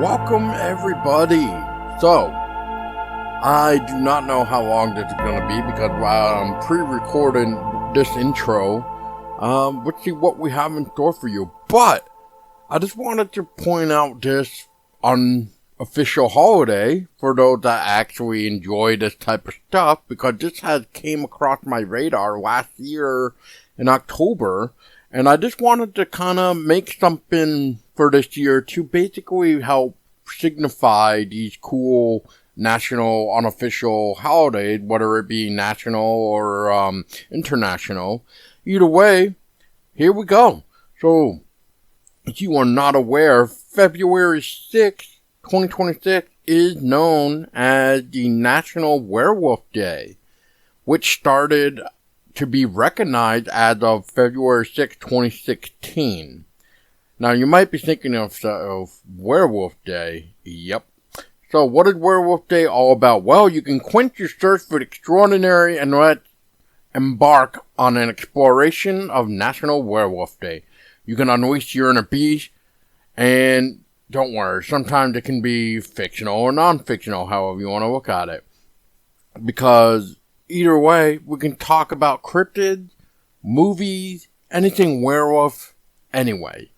Welcome everybody. So, I do not know how long this is going to be because while I'm pre-recording this intro, let's see what we have in store for you. But, I just wanted to point out this unofficial holiday for those that actually enjoy this type of stuff, because this has came across my radar last year in October, and I just wanted to kind of make something for this year to basically help signify these cool national unofficial holidays, whether it be national or international. Either way, here we go. So, if you are not aware, February 6th, 2026 is known as the National Werewolf Day, which started to be recognized as of February 6th, 2016. Now, you might be thinking of Werewolf Day. Yep. So, what is Werewolf Day all about? Well, you can quench your thirst for the extraordinary and let's embark on an exploration of National Werewolf Day. You can unleash your inner beast, and don't worry, sometimes it can be fictional or non-fictional, however you want to look at it. Because either way, we can talk about cryptids, movies, anything werewolf, anyway.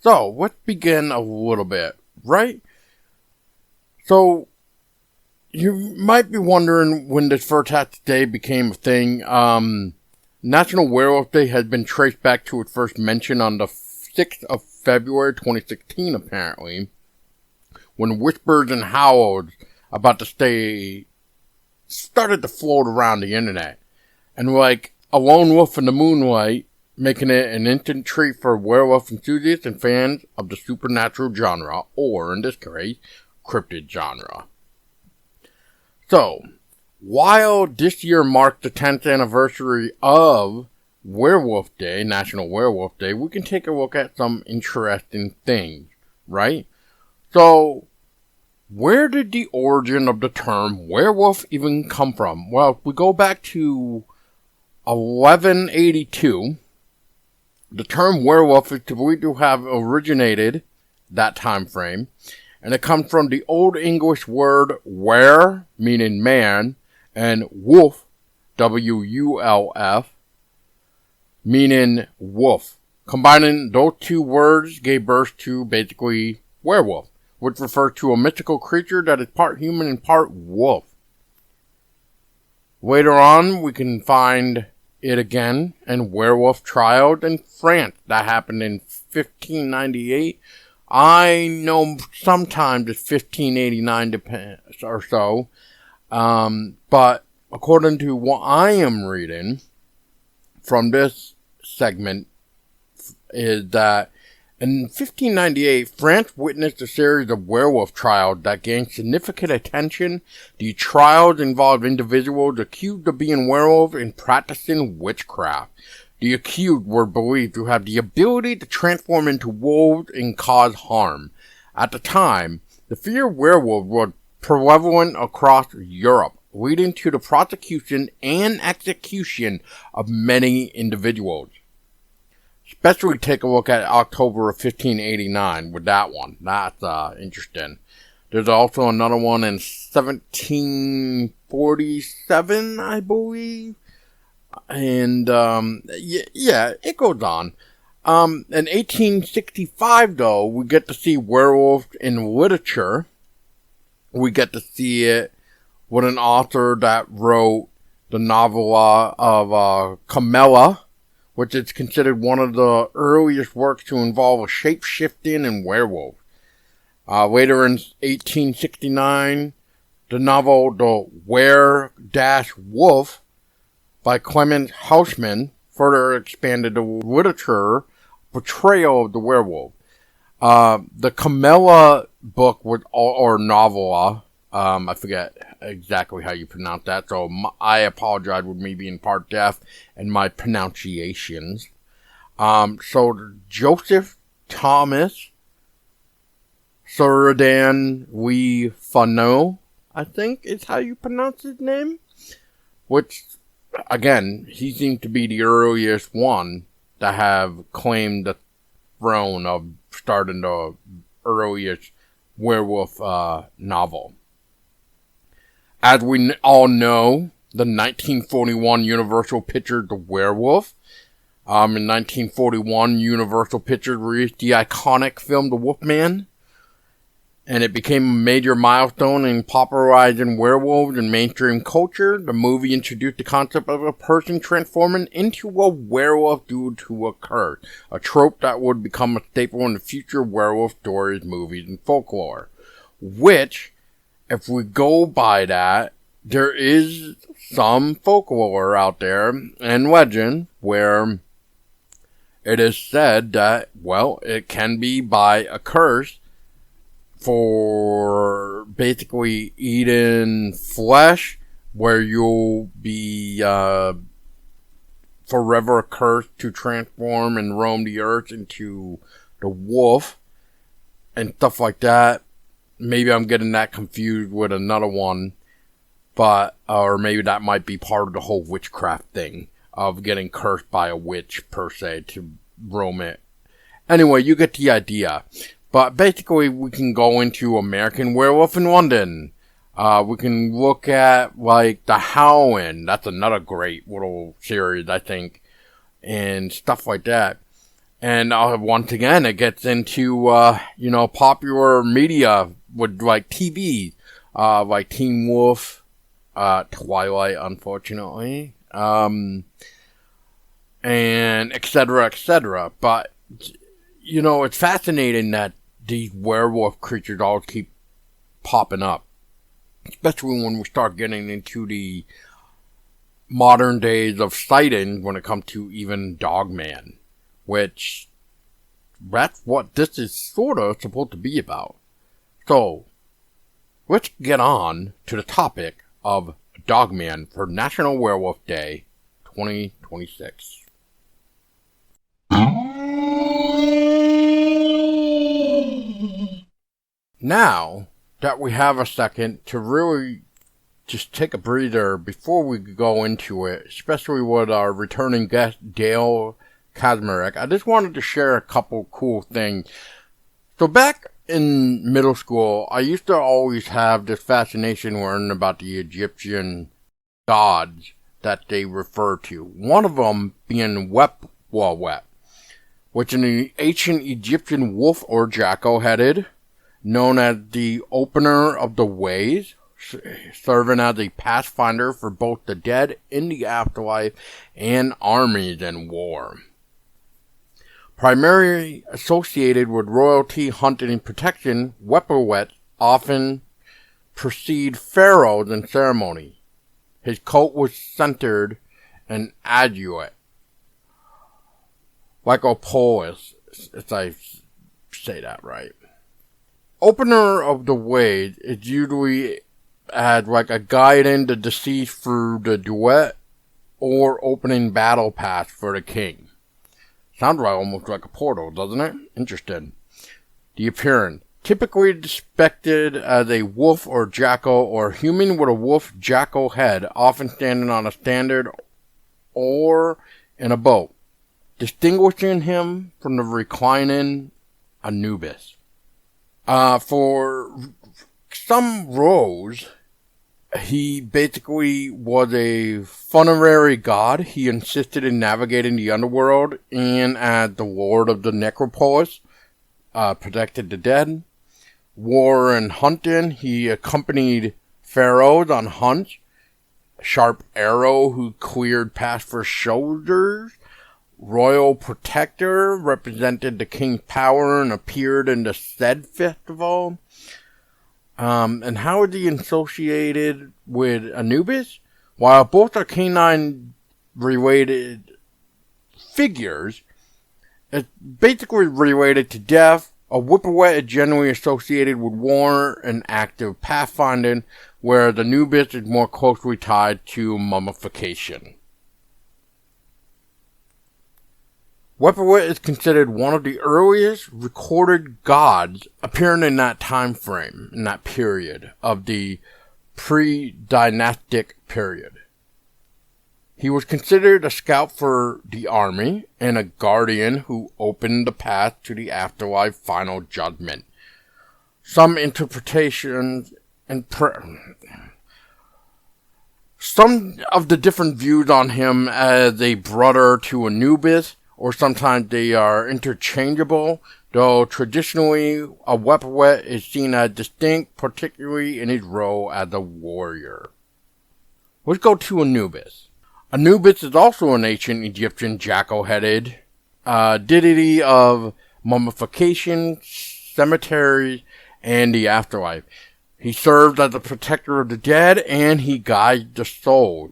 So, let's begin a little bit, right? So, you might be wondering when this First Hat Day became a thing. National Werewolf Day has been traced back to its first mention on the 6th of February 2016, apparently, when whispers and howls about the day started to float around the internet. And like a lone wolf in the moonlight, making it an instant treat for werewolf enthusiasts and fans of the supernatural genre, or in this case, cryptid genre. So, while this year marked the 10th anniversary of Werewolf Day, National Werewolf Day, we can take a look at some interesting things, right? So, where did the origin of the term werewolf even come from? Well, if we go back to 1182, the term werewolf is believed to have originated that time frame, and it comes from the Old English word were, meaning man, and wolf, W-U-L-F, meaning wolf. Combining those two words gave birth to basically werewolf, which refers to a mythical creature that is part human and part wolf. Later on, we can find it again in werewolf trials in France that happened in 1598. I know sometimes it's 1589 or so, but according to what I am reading from this segment is that in 1598, France witnessed a series of werewolf trials that gained significant attention. The trials involved individuals accused of being werewolves and practicing witchcraft. The accused were believed to have the ability to transform into wolves and cause harm. At the time, the fear of werewolves was prevalent across Europe, leading to the prosecution and execution of many individuals. Especially take a look at October of 1589 with that one. That's interesting. There's also another one in 1747, I believe. And, yeah, it goes on. In 1865, though, we get to see werewolves in literature. We get to see it with an author that wrote the novella of Camilla, which is considered one of the earliest works to involve a shape-shifting and werewolf. Later in 1869, the novel The Were-Wolf by Clement Hausman further expanded the literature portrayal of the werewolf. The Camilla book or novella, I forget exactly how you pronounce that, so I apologize with me being part deaf and my pronunciations. So Joseph Thomas Sheridan Lee Fano, I think is how you pronounce his name, which, again, he seems to be the earliest one to have claimed the throne of starting the earliest werewolf novel. As we all know, the 1941 Universal Pictures The Werewolf. In 1941, Universal Pictures released the iconic film The Wolfman, and it became a major milestone in popularizing werewolves in mainstream culture. The movie introduced the concept of a person transforming into a werewolf due to a curse, a trope that would become a staple in the future werewolf stories, movies, and folklore. Which, if we go by that, there is some folklore out there and legend where it is said that, well, it can be by a curse for basically eating flesh, where you'll be forever cursed to transform and roam the earth into the wolf and stuff like that. Maybe I'm getting that confused with another one, but or maybe that might be part of the whole witchcraft thing of getting cursed by a witch per se to roam it. Anyway, you get the idea. But basically, we can go into American Werewolf in London. We can look at, like, The Howling. That's another great little series, I think. And stuff like that. And once again, it gets into, popular media with, like, TV. Like Teen Wolf, Twilight, unfortunately. And et cetera, et cetera. But it's fascinating that these werewolf creatures all keep popping up. Especially when we start getting into the modern days of sightings when it comes to even Dogman. Which, that's what this is sort of supposed to be about. So, let's get on to the topic of Dogman for National Werewolf Day 2026. Now that we have a second to really just take a breather before we go into it, especially with our returning guest Dale Kaczmarek, I just wanted to share a couple cool things. So back in middle school, I used to always have this fascination learning about the Egyptian gods that they refer to. One of them being Wep, which is an ancient Egyptian wolf or jackal-headed, known as the opener of the ways, serving as a pathfinder for both the dead in the afterlife and armies in war. Primarily associated with royalty, hunting, and protection, Wepawet often precede pharaohs in ceremony. His cult was centered in Aduet, Lycopolis, if I say that right. Opener of the ways is usually as like a guiding the deceased through the duet or opening battle pass for the king. Sounds like almost like a portal, doesn't it? Interesting. The appearance. Typically depicted as a wolf or jackal or human with a wolf-jackal head, often standing on a standard or in a boat, distinguishing him from the reclining Anubis. For some roles, he basically was a funerary god. He insisted in navigating the underworld, and as the lord of the necropolis, protected the dead. War and hunting, he accompanied pharaohs on hunts. Sharp arrow who cleared paths for soldiers. Royal protector, represented the king's power and appeared in the Sed festival. And how is he associated with Anubis? While both are canine-related figures, it's basically related to death. A Whippawet is generally associated with war and active pathfinding, where the Anubis is more closely tied to mummification. Whippawet is considered one of the earliest recorded gods appearing in that time frame, in that period of the pre-dynastic period. He was considered a scout for the army and a guardian who opened the path to the afterlife final judgment. some interpretations and some of the different views on him as a brother to Anubis, or sometimes they are interchangeable, though traditionally a Wepwet is seen as distinct, particularly in his role as a warrior. Let's go to Anubis. Anubis is also an ancient Egyptian jackal-headed deity of mummification, cemeteries, and the afterlife. He serves as the protector of the dead, and he guides the souls.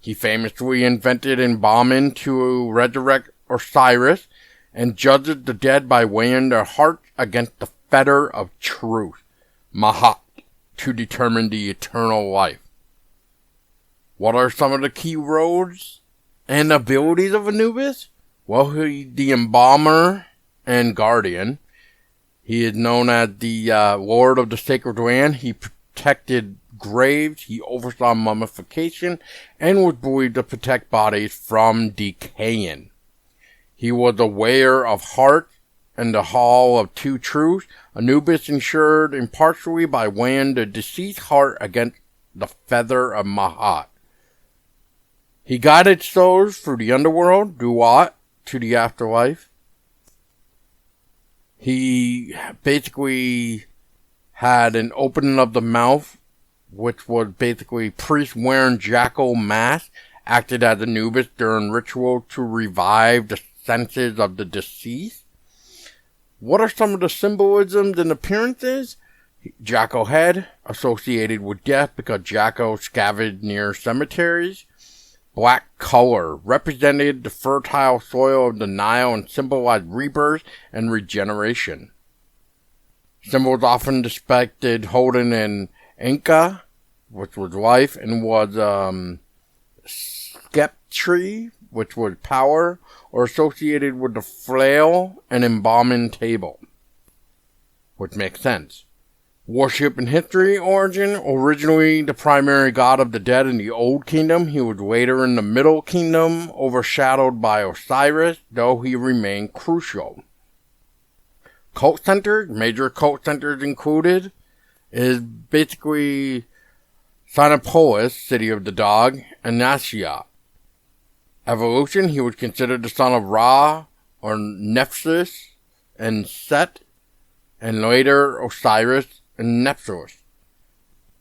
He famously invented embalming to resurrect Osiris, and judges the dead by weighing their hearts against the fetter of truth, Mahat, to determine the eternal life. What are some of the key roles and abilities of Anubis? Well, he's the embalmer and guardian. He is known as the Lord of the Sacred Land. He protected graves. He oversaw mummification and was believed to protect bodies from decaying. He was aware of hearts and the Hall of Two Truths. Anubis ensured impartially by weighing the deceased heart against the feather of Mahat. He guided souls through the underworld, Duat, to the afterlife. He basically had an opening of the mouth, which was basically priests wearing jackal masks, acted as Anubis during ritual to revive the senses of the deceased. What are some of the symbolisms and appearances? Jackal head, associated with death because jackals scavenged near cemeteries. Black color represented the fertile soil of the Nile and symbolized rebirth and regeneration. Symbols often depicted holding an Inca, which was life, and was skeptree, which was power, or associated with the flail and embalming table, which makes sense. Worship and history origin. Originally the primary god of the dead in the Old Kingdom, he was later in the Middle Kingdom, overshadowed by Osiris, though he remained crucial. Cult centers, major cult centers included, is basically Sinopolis, city of the dog, and Nashiat. Evolution, he was considered the son of Ra, or Nephthys, and Set, and later Osiris and Nephthys.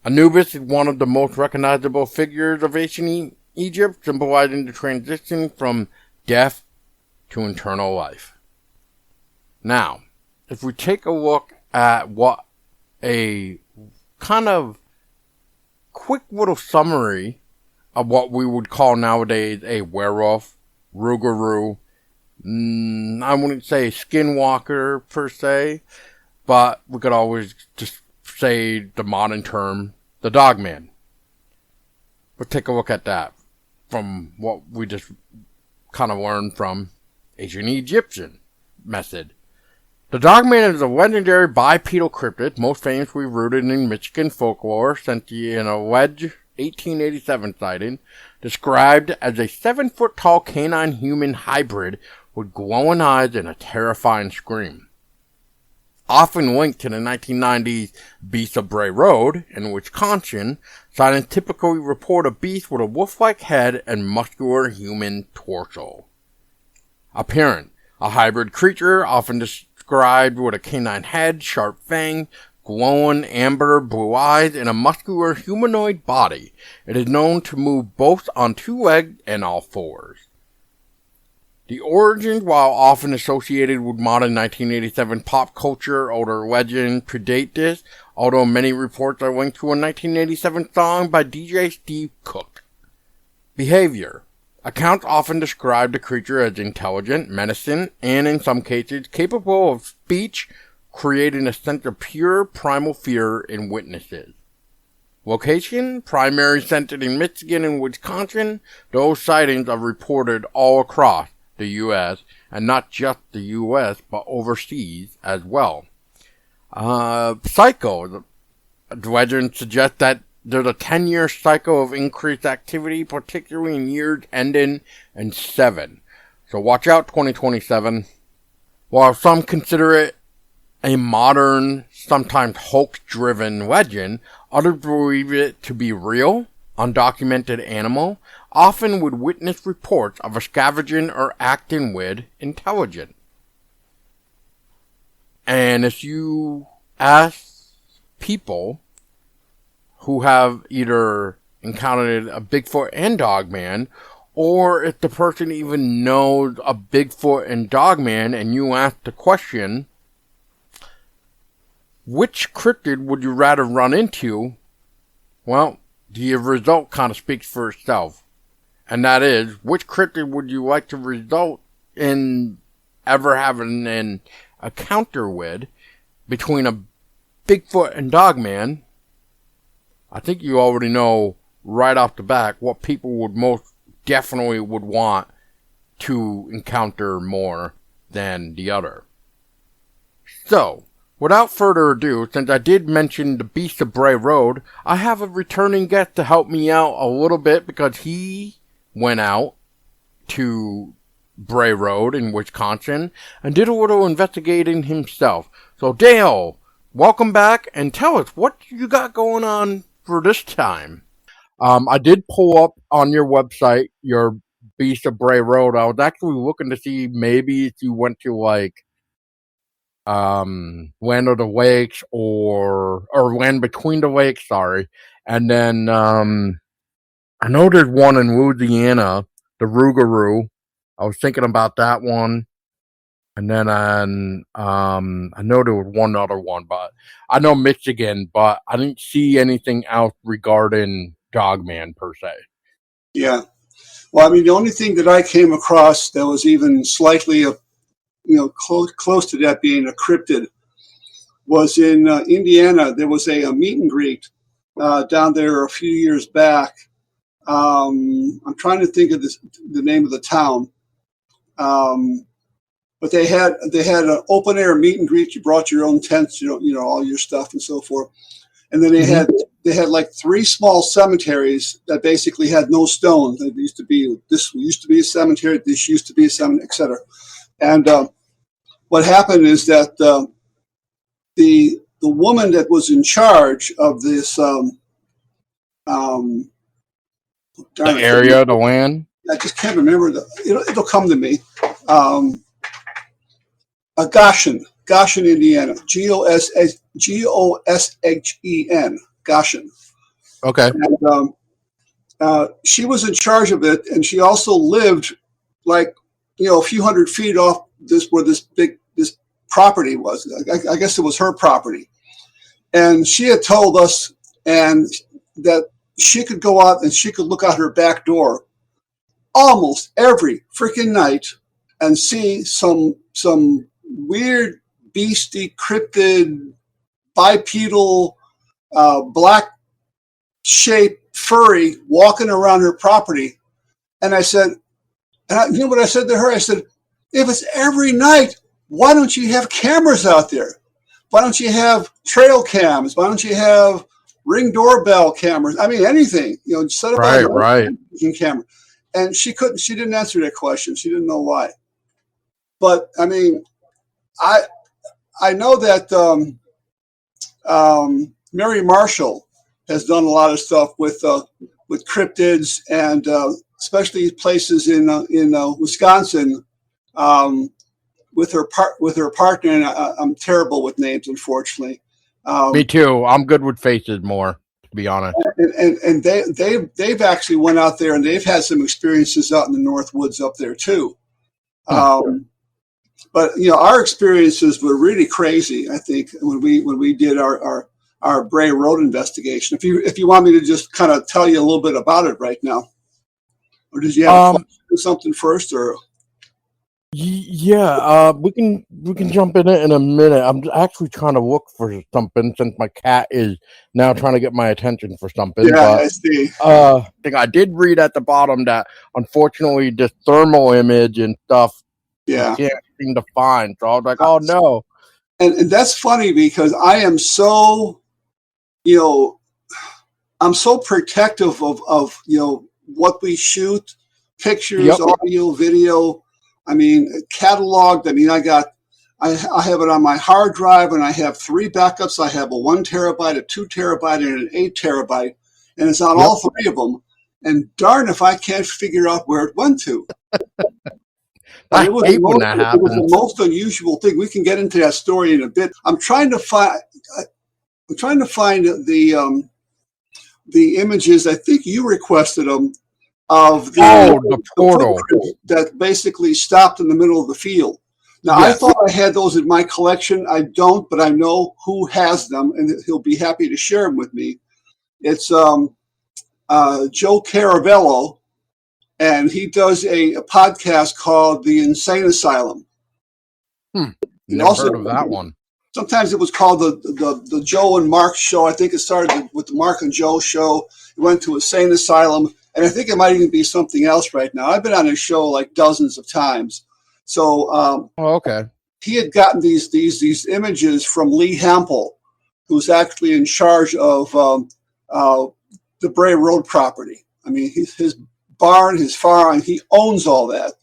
Anubis is one of the most recognizable figures of ancient Egypt, symbolizing the transition from death to eternal life. Now, if we take a look at what a kind of quick little summary of what we would call nowadays a werewolf, rougarou, I wouldn't say skinwalker per se, but we could always just say the modern term, the Dogman. Let's take a look at that from what we just kind of learned from ancient Egyptian method. The Dogman is a legendary bipedal cryptid, most famously rooted in Michigan folklore, since in a alleged 1887 sighting, described as a 7-foot-tall canine-human hybrid with glowing eyes and a terrifying scream. Often linked to the 1990s Beast of Bray Road in Wisconsin, sightings typically report a beast with a wolf-like head and muscular human torso. Appearance: a hybrid creature, often described with a canine head, sharp fangs, glowing amber blue eyes, and a muscular humanoid body. It is known to move both on two legs and all fours. The origins, while often associated with modern 1987 pop culture, older legends predate this, although many reports are linked to a 1987 song by DJ Steve Cook. Behavior: accounts often describe the creature as intelligent, menacing, and in some cases capable of speech, creating a sense of pure primal fear in witnesses. Location: primary centered in Michigan and Wisconsin. Those sightings are reported all across the U.S., and not just the U.S., but overseas as well. Cycle. The legend suggests that there's a 10-year cycle of increased activity, particularly in years ending in 7. So watch out, 2027. While some consider it a modern, sometimes hoax-driven legend, others believe it to be real, undocumented animal, often would witness reports of a scavenging or acting with intelligence. And if you ask people who have either encountered a Bigfoot and Dogman, or if the person even knows a Bigfoot and Dogman, and you ask the question, which cryptid would you rather run into? Well, the result kind of speaks for itself. And that is, which cryptid would you like to result in ever having an encounter with between a Bigfoot and Dogman? I think you already know right off the bat what people would most definitely would want to encounter more than the other. So, without further ado, since I did mention the Beast of Bray Road, I have a returning guest to help me out a little bit because he went out to Bray Road in Wisconsin and did a little investigating himself. So Dale, welcome back and tell us what you got going on for this time. I did pull up on your website your Beast of Bray Road. I was actually looking to see maybe if you went to like Land of the Lakes or Land Between the Lakes, sorry. And then I know there's one in Louisiana, the Rougarou. I was thinking about that one. And then I know there was one other one, but I know Michigan, but I didn't see anything else regarding Dogman per se. Yeah. Well, I mean, the only thing that I came across that was even slightly, close to that being a cryptid was in Indiana. There was a meet and greet down there a few years back. I'm trying to think of the name of the town. But they had an open air meet and greet. You brought your own tents, all your stuff and so forth. And then they had like 3 small cemeteries that basically had no stones. This used to be a cemetery, this used to be a cemetery, etc. And what happened is that the woman that was in charge of this the area, the land. I just can't remember it'll come to me. Goshen, Indiana, Goshen, Goshen. Okay. And she was in charge of it, and she also lived like a few hundred feet off where this property was. I guess it was her property, and she had told us and that she could go out and she could look out her back door almost every freaking night and see some weird, beastie, cryptid, bipedal, black-shaped furry walking around her property. And I said, you know what I said to her? I said, if it's every night, why don't you have cameras out there? Why don't you have trail cams? Why don't you have Ring doorbell cameras? I mean, anything. Set up a camera. And she couldn't. She didn't answer that question. She didn't know why. But I mean, I know that Mary Marshall has done a lot of stuff with cryptids and especially places in Wisconsin with her partner. And I'm terrible with names, unfortunately. Me too. I'm good with faces more, to be honest. And they've actually went out there and they've had some experiences out in the North Woods up there too. But our experiences were really crazy. I think when we did our Bray Road investigation. If you want me to just kind of tell you a little bit about it right now, or did you have to do something first? Or yeah, we can jump in it in a minute. I'm actually trying to look for something since my cat is now trying to get my attention for something. Yeah, but, I see. I think I did read at the bottom that unfortunately the thermal image and stuff. Yeah, you can't seem to find. So I was like, oh no. And that's funny because I am so, I'm so protective of what we shoot, pictures, audio, video. I mean, cataloged. I mean, I got I have it on my hard drive, and I have 3 backups. I have a 1 terabyte, a 2 terabyte, and an 8 terabyte, and it's on all 3 of them. And darn if I can't figure out where it went to. I hate when that happens. It was the most unusual thing. We can get into that story in a bit. I'm trying to find the images. I think you requested them of the portal that basically stopped in the middle of the field. Now, yes. I thought I had those in my collection. I don't, but I know who has them, and he'll be happy to share them with me. It's Joe Caravello, and he does a podcast called The Insane Asylum. Never heard of that one. Sometimes it was called the Joe and Mark show. I think it started with the Mark and Joe show. It went to Insane Asylum, and I think it might even be something else right now. I've been on his show like dozens of times. So okay. He had gotten these images from Lee Hampel, who's actually in charge of the Bray Road property. I mean, his barn, his farm, he owns all that.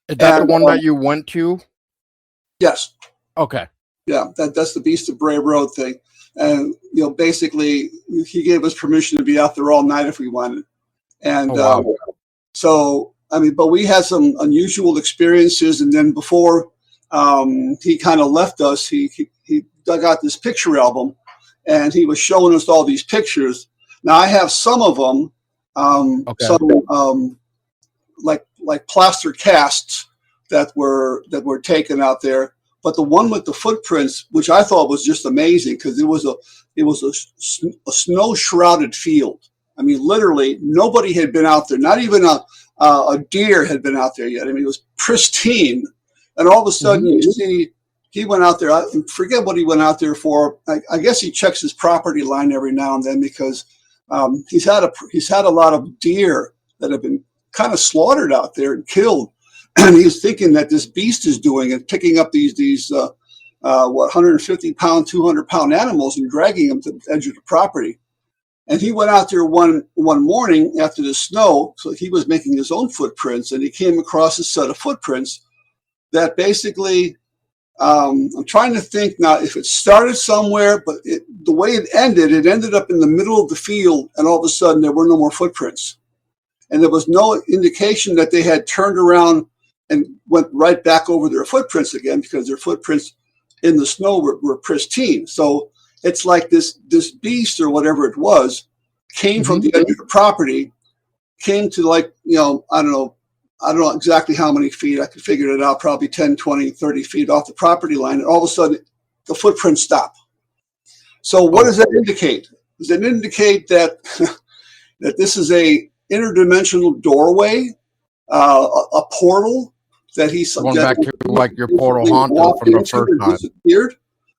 Is that the one that you went to? Yes. Okay. Yeah, that's the Beast of Bray Road thing. And, basically, he gave us permission to be out there all night if we wanted. And so, I mean, but we had some unusual experiences. And then before he kind of left us, he dug out this picture album, and he was showing us all these pictures. Now, I have some of them, some like plaster casts that were taken out there. But the one with the footprints, which I thought was just amazing, because it was a snow shrouded field. I mean, literally nobody had been out there. Not even a deer had been out there yet. I mean, it was pristine. And all of a sudden, you see, he went out there. I forget what he went out there for. I guess he checks his property line every now and then, because he's had a lot of deer that have been kind of slaughtered out there and killed. And he's thinking that this beast is doing it, picking up these 150 pound, 200 pound animals and dragging them to the edge of the property. And he went out there one morning after the snow, so he was making his own footprints, and he came across a set of footprints that basically, I'm trying to think now if it started somewhere, but the way it ended up in the middle of the field, and all of a sudden there were no more footprints. And there was no indication that they had turned around and went right back over their footprints again, because their footprints in the snow were pristine. So it's like this beast or whatever it was came from the edge of the property, came to I don't know exactly how many feet. I could figure it out, probably 10, 20, 30 feet off the property line. And all of a sudden the footprints stop. So what does that indicate? Does it indicate that that this is a interdimensional doorway, a portal that he's going back to like your portal haunted from the first time? Disappeared?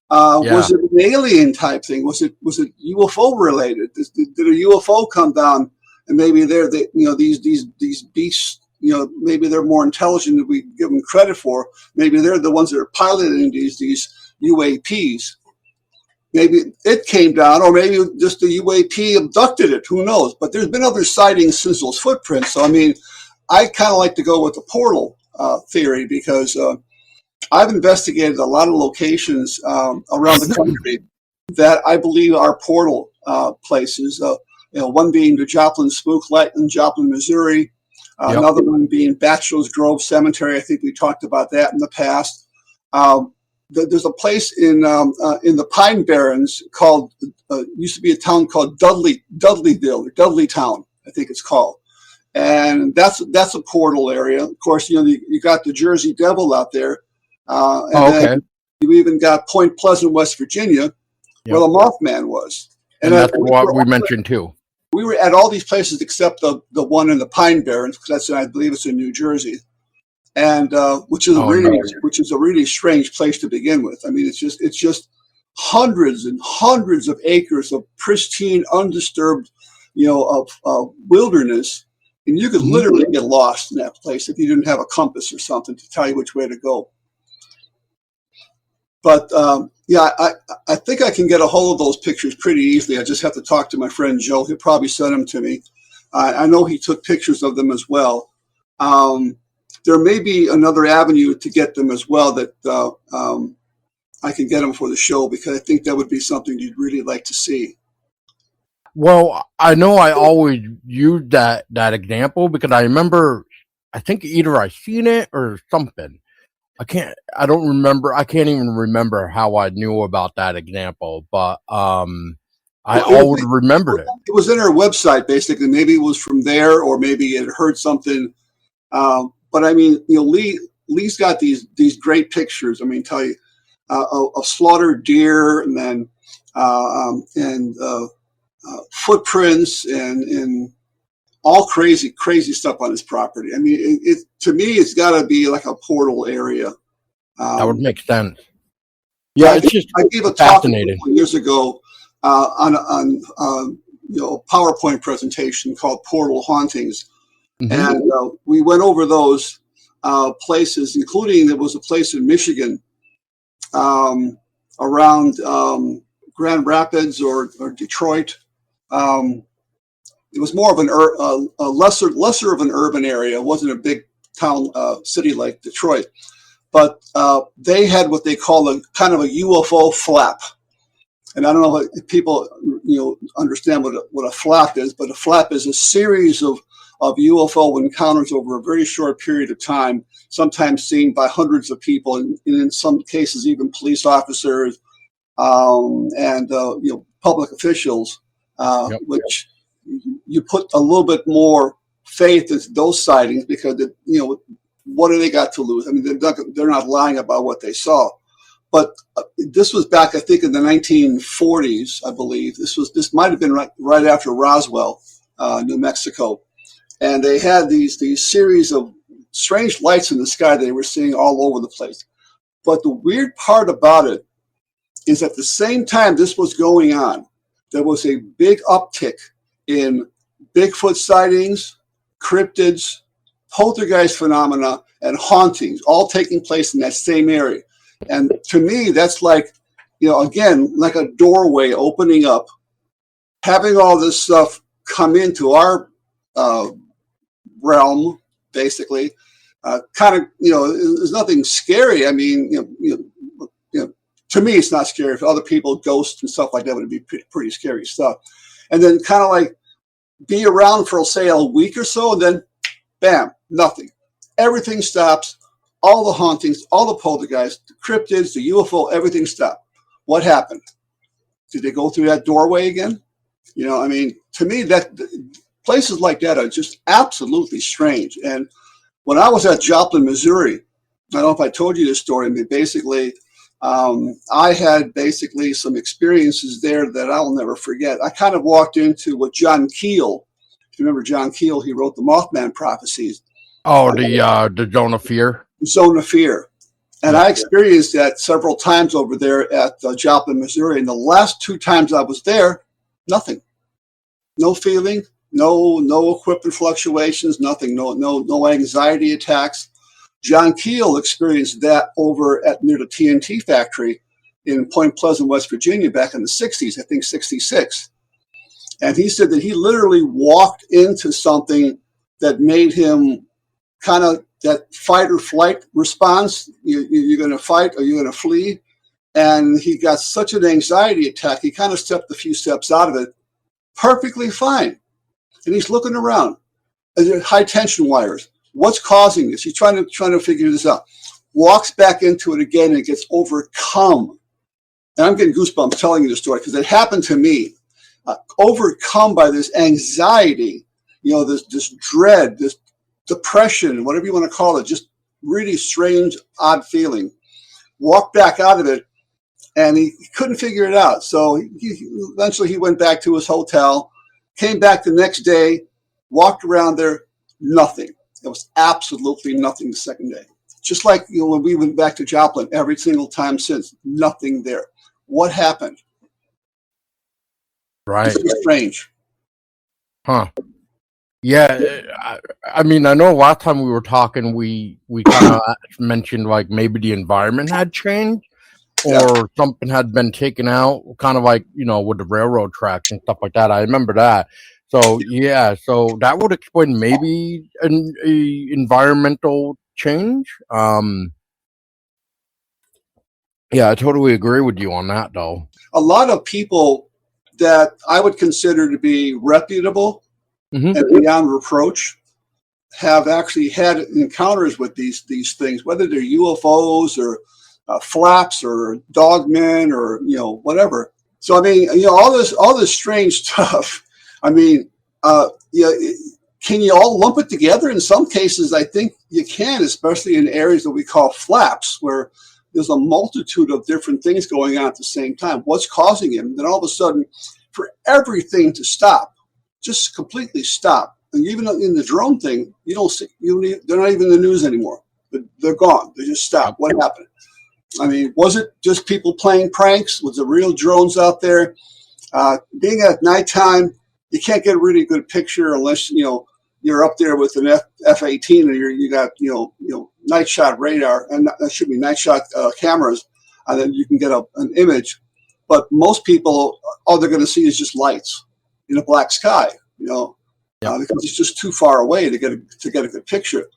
Was it an alien type thing? Was it UFO related? Did a UFO come down, and maybe these beasts, maybe they're more intelligent than we give them credit for. Maybe they're the ones that are piloting these UAPs. Maybe it came down, or maybe just the UAP abducted it. Who knows? But there's been other sightings since those footprints. So, I mean, I kind of like to go with the portal theory, because I've investigated a lot of locations around the country that I believe are portal places. One being the Joplin Spook Light in Joplin, Missouri. Another one being Bachelor's Grove Cemetery. I think we talked about that in the past. There's a place in the Pine Barrens called used to be a town called Dudleyville or Dudleytown, I think it's called, and that's a portal area. Of course, you got the Jersey Devil out there, then you even got Point Pleasant, West Virginia, where the Mothman was, and that's what we mentioned too. We were at all these places except the one in the Pine Barrens, because I believe it's in New Jersey. And which is a really strange place to begin with. I mean, it's just hundreds and hundreds of acres of pristine, undisturbed, of wilderness, and you could literally get lost in that place if you didn't have a compass or something to tell you which way to go. But I think I can get a hold of those pictures pretty easily. I just have to talk to my friend Joe. He'll probably send them to me. I know he took pictures of them as well. there may be another avenue to get them as well that I can get them for the show, because I think that would be something you'd really like to see. Well, I know I always use that example because I remember, I think either I seen it or something. I don't remember. I can't even remember how I knew about that example, but I always remembered it. It was in her website, basically. Maybe it was from there, or maybe it heard something. But I mean, Lee's got these great pictures. I mean, tell you, of slaughtered deer, and then footprints, and all crazy stuff on his property. I mean, to me, it's got to be like a portal area. That would make sense. Yeah, it's just I gave a talk years ago on a PowerPoint presentation called Portal Hauntings, and we went over those places, including there was a place in Michigan around Grand Rapids or Detroit. It was more of a lesser of an urban area. It wasn't a big town city like Detroit, but they had what they call a kind of a UFO flap. And I don't know if people understand what a flap is, but a flap is a series of UFO encounters over a very short period of time, sometimes seen by hundreds of people, and in some cases even police officers and public officials, which you put a little bit more faith into those sightings, because what do they got to lose? I mean, they're not lying about what they saw. But this was back, I think, in the 1940s, I believe. This might have been right after Roswell, New Mexico, and they had these series of strange lights in the sky they were seeing all over the place. But the weird part about it is, at the same time this was going on, there was a big uptick in Bigfoot sightings, cryptids, poltergeist phenomena, and hauntings, all taking place in that same area. And to me, that's like, again, like a doorway opening up, having all this stuff come into our realm, basically. Kind of, there's nothing scary. I mean, to me, it's not scary. For other people, ghosts and stuff like that would be pretty scary stuff. And then kind of like be around for, say, a week or so, and then bam, nothing. Everything stops. All the hauntings, all the poltergeists, the cryptids, the UFO, everything stopped. What happened? Did they go through that doorway again? I mean, to me, that places like that are just absolutely strange. And when I was at Joplin, Missouri, I don't know if I told you this story, but basically, I had basically some experiences there that I'll never forget. I kind of walked into what John Keel, if you remember John Keel, he wrote the Mothman Prophecies. Oh, the Zone of Fear. Zone of Fear. And I experienced that several times over there at Joplin, Missouri. And the last 2 times I was there, nothing. No feeling, no equipment fluctuations, nothing, no anxiety attacks. John Keel experienced that over near the TNT factory in Point Pleasant, West Virginia, back in the 60s, I think 66. And he said that he literally walked into something that made him kind of that fight or flight response. You're going to fight or you're going to flee. And he got such an anxiety attack, he kind of stepped a few steps out of it, perfectly fine. And he's looking around. High tension wires. What's causing this? He's trying to figure this out. Walks back into it again and gets overcome. And I'm getting goosebumps telling you the story because it happened to me. Overcome by this anxiety, this dread, this depression, whatever you want to call it, just really strange, odd feeling. Walked back out of it, and he couldn't figure it out. So eventually he went back to his hotel, came back the next day, walked around there, nothing. There was absolutely nothing the second day. Just like when we went back to Joplin, every single time since, nothing there. What happened? Right. This is strange. Huh. Yeah, I mean, I know last time we were talking, we kind of mentioned like maybe the environment had changed or something had been taken out, kind of like, with the railroad tracks and stuff like that. I remember that. So, so that would explain maybe an environmental change. Yeah, I totally agree with you on that, though. A lot of people that I would consider to be reputable and beyond reproach have actually had encounters with these things, whether they're UFOs or flaps or dogmen or whatever. So I mean, all this strange stuff. I mean, yeah, can you all lump it together? In some cases, I think you can, especially in areas that we call flaps, where there's a multitude of different things going on at the same time. What's causing it? And then all of a sudden, for everything to stop, just completely stop. And even in the drone thing, you don't see, they're not even in the news anymore. They're gone. They just stopped. What happened? I mean, was it just people playing pranks? Was there real drones out there? Being at nighttime, you can't get a really good picture unless you're up there with an F-18 and you got night shot radar, and that should be night shot cameras, and then you can get an image. But most people, all they're going to see is just lights in a black sky, because it's just too far away to get a good picture.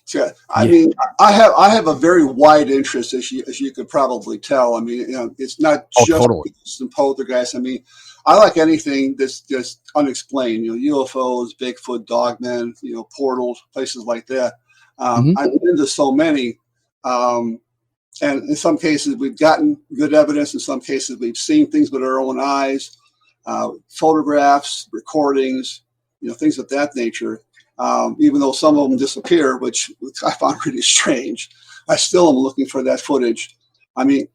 So, I mean, I have a very wide interest, as you could probably tell. I mean, it's not just some poltergeists. I mean, I like anything that's just unexplained. UFOs, Bigfoot, Dogman, portals, places like that. I've been to so many, and in some cases we've gotten good evidence. In some cases we've seen things with our own eyes, photographs, recordings, things of that nature. Even though some of them disappear, which I found pretty strange, I still am looking for that footage. I mean,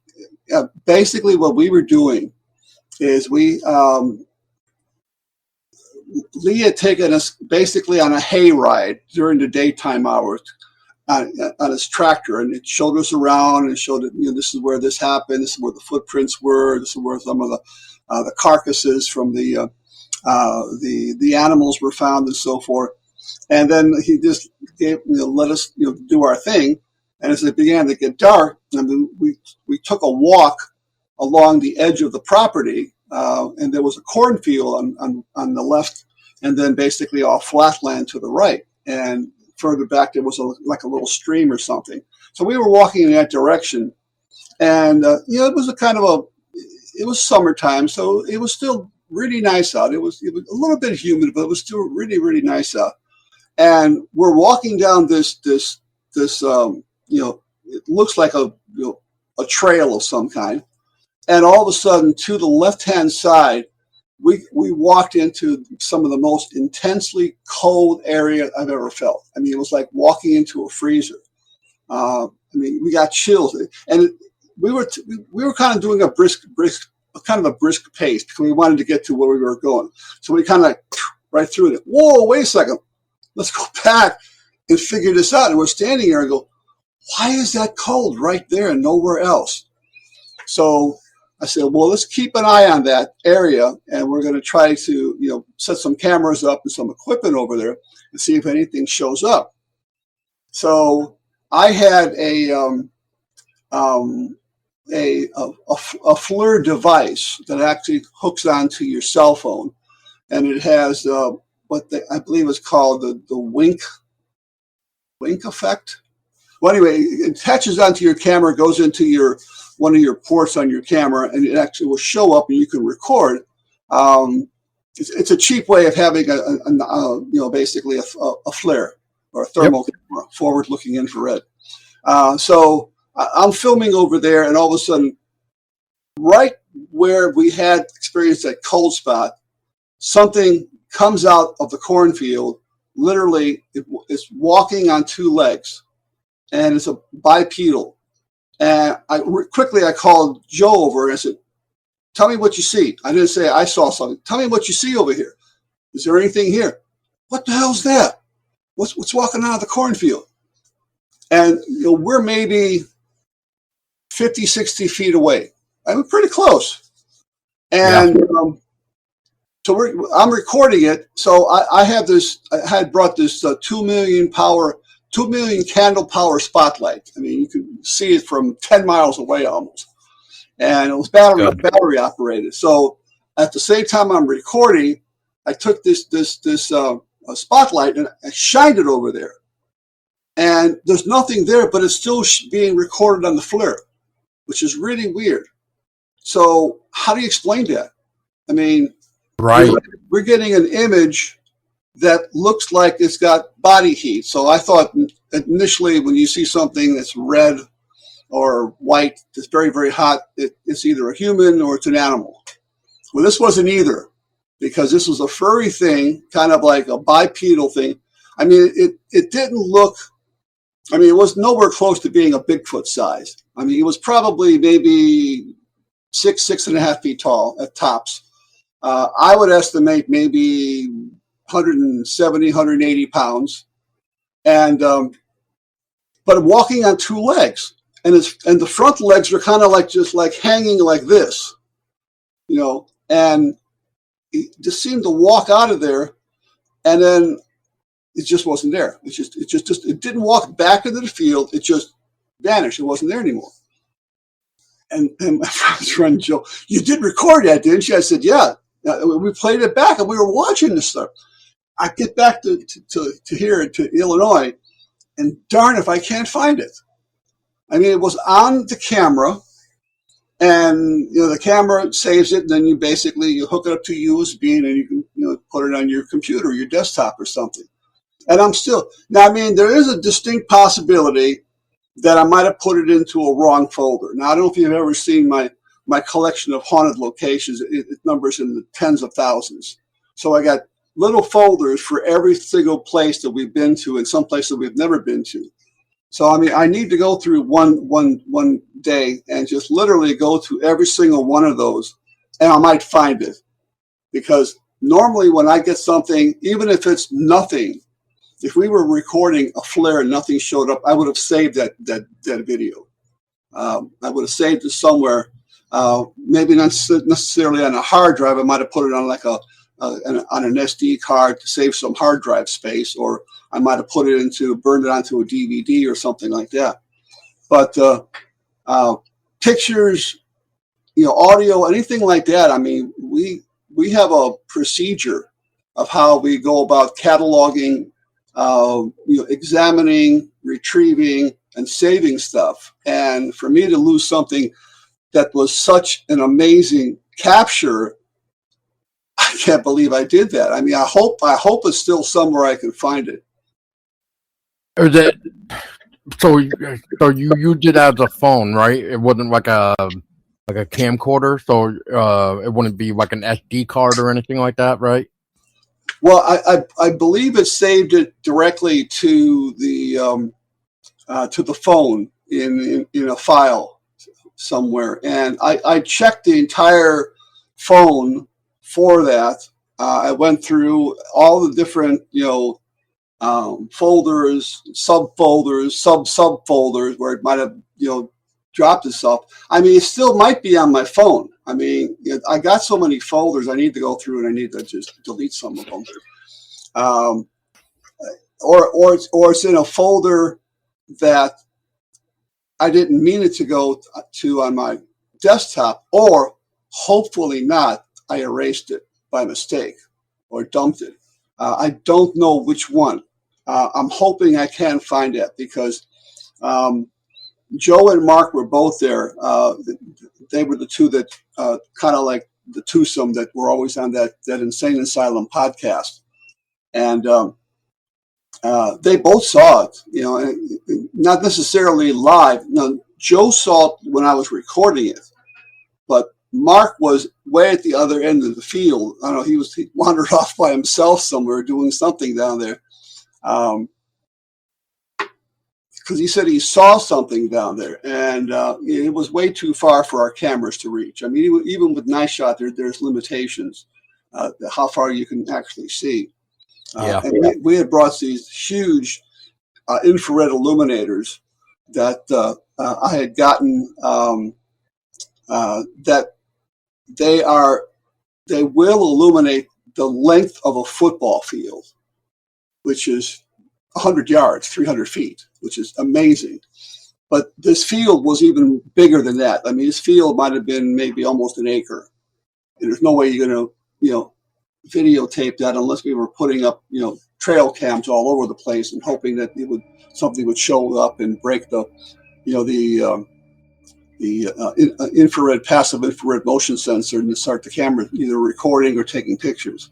basically what we were doing is Lee had taken us basically on a hayride during the daytime hours on his tractor, and it showed us around and showed that this is where this happened, this is where the footprints were, this is where some of the carcasses from the animals were found, and so forth. And then he just let us do our thing. And as it began to get dark, we took a walk along the edge of the property, and there was a cornfield on the left, and then basically all flatland to the right. And further back there was like a little stream or something. So we were walking in that direction, and it was it was summertime, so it was still really nice out. It was a little bit humid, but it was still really, really nice out. And we're walking down this it looks like a trail of some kind. And all of a sudden, to the left-hand side, we walked into some of the most intensely cold area I've ever felt. I mean, it was like walking into a freezer. I mean, we got chills, and we were kind of doing a brisk pace because we wanted to get to where we were going. So we kind of right through it. Whoa, wait a second. Let's go back and figure this out. And we're standing here and go, why is that cold right there and nowhere else? So I said, well, let's keep an eye on that area, and we're going to try to, set some cameras up and some equipment over there and see if anything shows up. So I had a FLIR device that actually hooks onto your cell phone, and it has what I believe is called the wink effect. Well, anyway, it attaches onto your camera, goes into one of your ports on your camera, and it actually will show up, and you can record. It's a cheap way of having basically a FLIR or a thermal camera, forward-looking infrared. So I'm filming over there, and all of a sudden, right where we had experienced that cold spot, something comes out of the cornfield. Literally, it's walking on two legs, and it's a bipedal. And I called Joe over and I said, tell me what you see. I didn't say I saw something. Tell me what you see over here. Is there anything here? What the hell's that? What's walking out of the cornfield? And we're maybe 50, 60 feet away. I mean, pretty close. And so I'm recording it. So I had brought this 2 million candle power spotlight. I mean, you can see it from 10 miles away almost. And it was battery operated. So at the same time I'm recording, I took this spotlight and I shined it over there. and there's nothing there, but it's still being recorded on the FLIR, which is really weird. So how do you explain that? I mean, Right. we're getting an image that looks like it's got body heat. So I thought initially when you see something that's red or white, that's very, very hot, it's either a human or it's an animal. Well, this wasn't either, because this was a furry thing, kind of like a bipedal thing. I mean, it didn't look, I mean, it was nowhere close to being a Bigfoot size. I mean, it was probably maybe 6.5 feet tall at tops. I would estimate maybe 170, 180 pounds. And, but walking on two legs. And the front legs are kind of like just like hanging like this, you know, and it just seemed to walk out of there, and then it just wasn't there. It didn't walk back into the field. It just vanished. It wasn't there anymore. And my friend Joe, you did record that, didn't you? I said, yeah. We played it back, and we were watching this stuff. I get back to here, to Illinois, and darn if I can't find it. I mean, it was on the camera, and you know the camera saves it, and then you hook it up to USB, and then you can put it on your computer, your desktop, or something. And I'm still now. I mean, there is a distinct possibility that I might have put it into a wrong folder. Now, I don't know if you've ever seen my collection of haunted locations. It numbers in the tens of thousands. So I got little folders for every single place that we've been to, and some place that we've never been to. So, I mean, I need to go through one day and just literally go to every single one of those, and I might find it. Because normally when I get something, even if it's nothing, if we were recording a flare and nothing showed up, I would have saved that video. I would have saved it somewhere, maybe not necessarily on a hard drive. I might have put it on like on an SD card to save some hard drive space, or I might have burned it onto a DVD or something like that. But pictures, audio, anything like that. I mean, we have a procedure of how we go about cataloging, examining, retrieving, and saving stuff. And for me to lose something that was such an amazing capture, I can't believe I did that. I mean, I hope it's still somewhere I can find it. Is it so? You did as a phone, right? It wasn't like a camcorder, so it wouldn't be like an SD card or anything like that, right? Well, I believe it saved it directly to the phone in a file somewhere, and I checked the entire phone for that. I went through all the different folders, subfolders, subfolders where it might have dropped itself. I mean, it still might be on my phone. I mean, I got so many folders I need to go through, and I need to just delete some of them. Or it's in a folder that I didn't mean it to go to on my desktop, or hopefully not, I erased it by mistake or dumped it. I don't know which one. I'm hoping I can find it, because Joe and Mark were both there. They were the two that kind of like the twosome that were always on that Insane Asylum podcast. And they both saw it, not necessarily live. No, Joe saw it when I was recording it, but Mark was way at the other end of the field. I don't know, he wandered off by himself somewhere doing something down there. Because he said he saw something down there, and it was way too far for our cameras to reach. I mean, even with night shot, there's limitations how far you can actually see. And we had brought these huge infrared illuminators that I had gotten. That they will illuminate the length of a football field, which is 100 yards, 300 feet, which is amazing. But this field was even bigger than that. I mean, this field might have been maybe almost an acre. And there's no way you're going to, videotape that unless we were putting up, trail cams all over the place and hoping that something would show up and break the passive infrared motion sensor and start the camera either recording or taking pictures.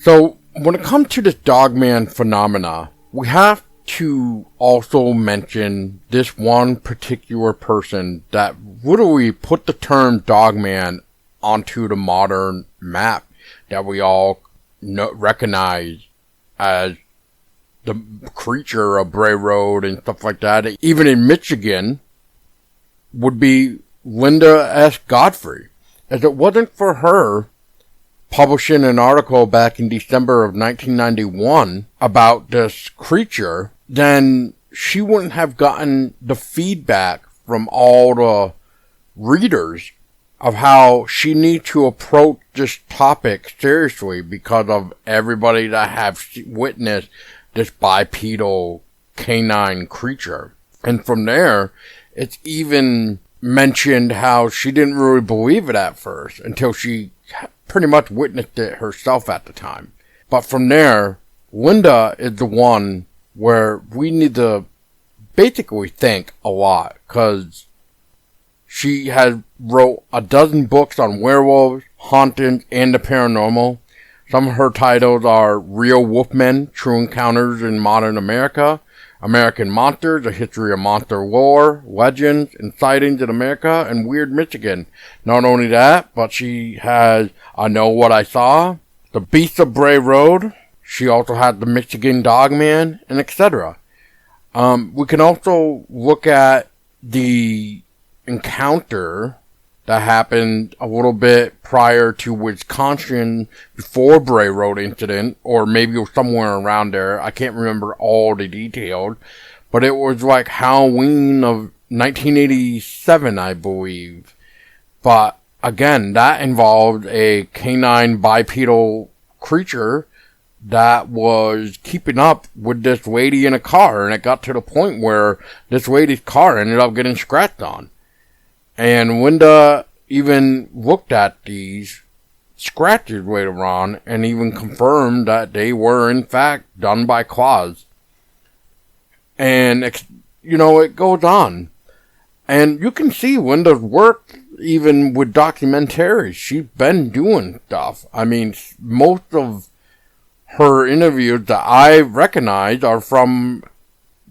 So when it comes to this Dogman phenomena, we have to also mention this one particular person that literally put the term Dogman onto the modern map that we all recognize as the creature of Bray Road and stuff like that, even in Michigan, would be Linda S. Godfrey. As it wasn't for her publishing an article back in December of 1991 about this creature, then she wouldn't have gotten the feedback from all the readers of how she needs to approach this topic seriously because of everybody that have witnessed this bipedal canine creature. And from there, it's even mentioned how she didn't really believe it at first until she pretty much witnessed it herself at the time. But from there, Linda is the one where we need to basically think a lot, because she has wrote a dozen books on werewolves, hauntings, and the paranormal. Some of her titles are Real Wolfmen, True Encounters in Modern America, American Monsters, A History of Monster Lore, Legends, and Sightings in America, and Weird Michigan. Not only that, but she has I Know What I Saw, The Beasts of Bray Road. She also has the Michigan Dogman, and etc. We can also look at the encounter that happened a little bit prior to Wisconsin before Bray Road incident, or maybe it was somewhere around there. I can't remember all the details, but it was like Halloween of 1987, I believe. But again, that involved a canine bipedal creature that was keeping up with this lady in a car, and it got to the point where this lady's car ended up getting scratched on. And Linda even looked at these scratches later on and even confirmed that they were in fact done by claws. And, it goes on. And you can see Linda's work even with documentaries. She's been doing stuff. I mean, most of her interviews that I recognize are from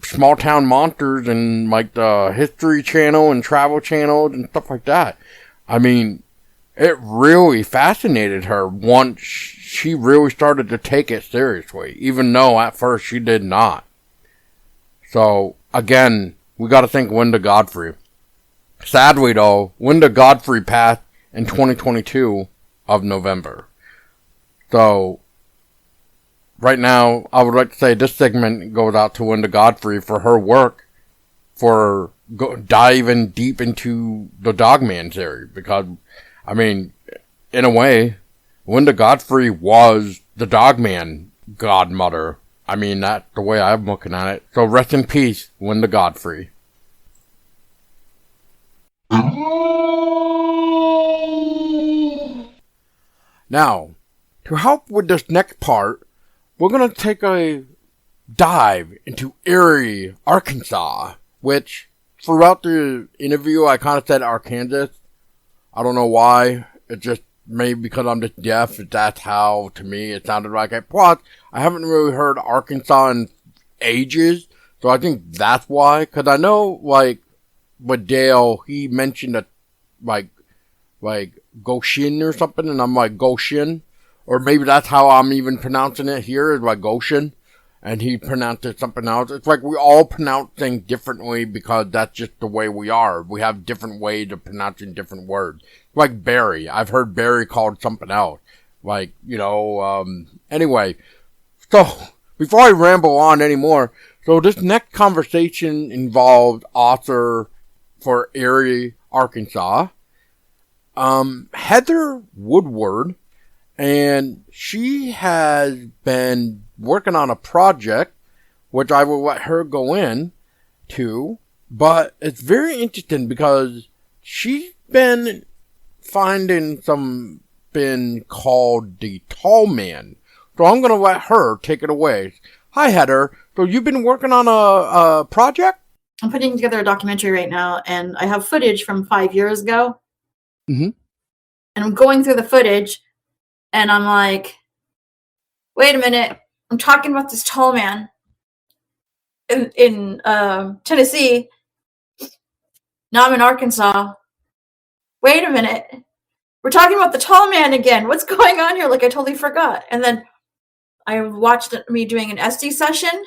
Small Town Monsters and like the History Channel and Travel Channels and stuff like that. I mean, it really fascinated her once she really started to take it seriously, even though at first she did not. So, again, we gotta thank Linda Godfrey. Sadly though, Linda Godfrey passed in 2022 of November. So, right now, I would like to say this segment goes out to Linda Godfrey for her work, for diving deep into the Dogman theory. Because, I mean, in a way, Linda Godfrey was the Dogman godmother. I mean, that's the way I'm looking at it. So rest in peace, Linda Godfrey. Now, to help with this next part, we're going to take a dive into Eerie, Arkansas, which throughout the interview I kind of said Arkansas. I don't know why. It just maybe because I'm just deaf. That's how, to me, it sounded like it. Plus, I haven't really heard Arkansas in ages, so I think that's why. Because I know, like, with Dale, he mentioned that, like Goshen or something, and I'm like, Goshen? Or maybe that's how I'm even pronouncing it here, is like Goshen, and he pronounced it something else. It's like we all pronounce things differently because that's just the way we are. We have different ways of pronouncing different words. Like Barry. I've heard Barry called something else. Like, anyway. So, before I ramble on anymore, so this next conversation involved author for Eerie, Arkansas, Heather Woodward, and she has been working on a project, which I will let her go in to, but it's very interesting because she's been finding some been called the Tall Man. So I'm going to let her take it away. Hi, Heather. So you've been working on a project? I'm putting together a documentary right now, and I have footage from 5 years ago. Mm-hmm. And I'm going through the footage, and I'm like, wait a minute. I'm talking about this tall man in Tennessee. Now I'm in Arkansas. Wait a minute. We're talking about the tall man again. What's going on here? Like, I totally forgot. And then I watched me doing an SD session.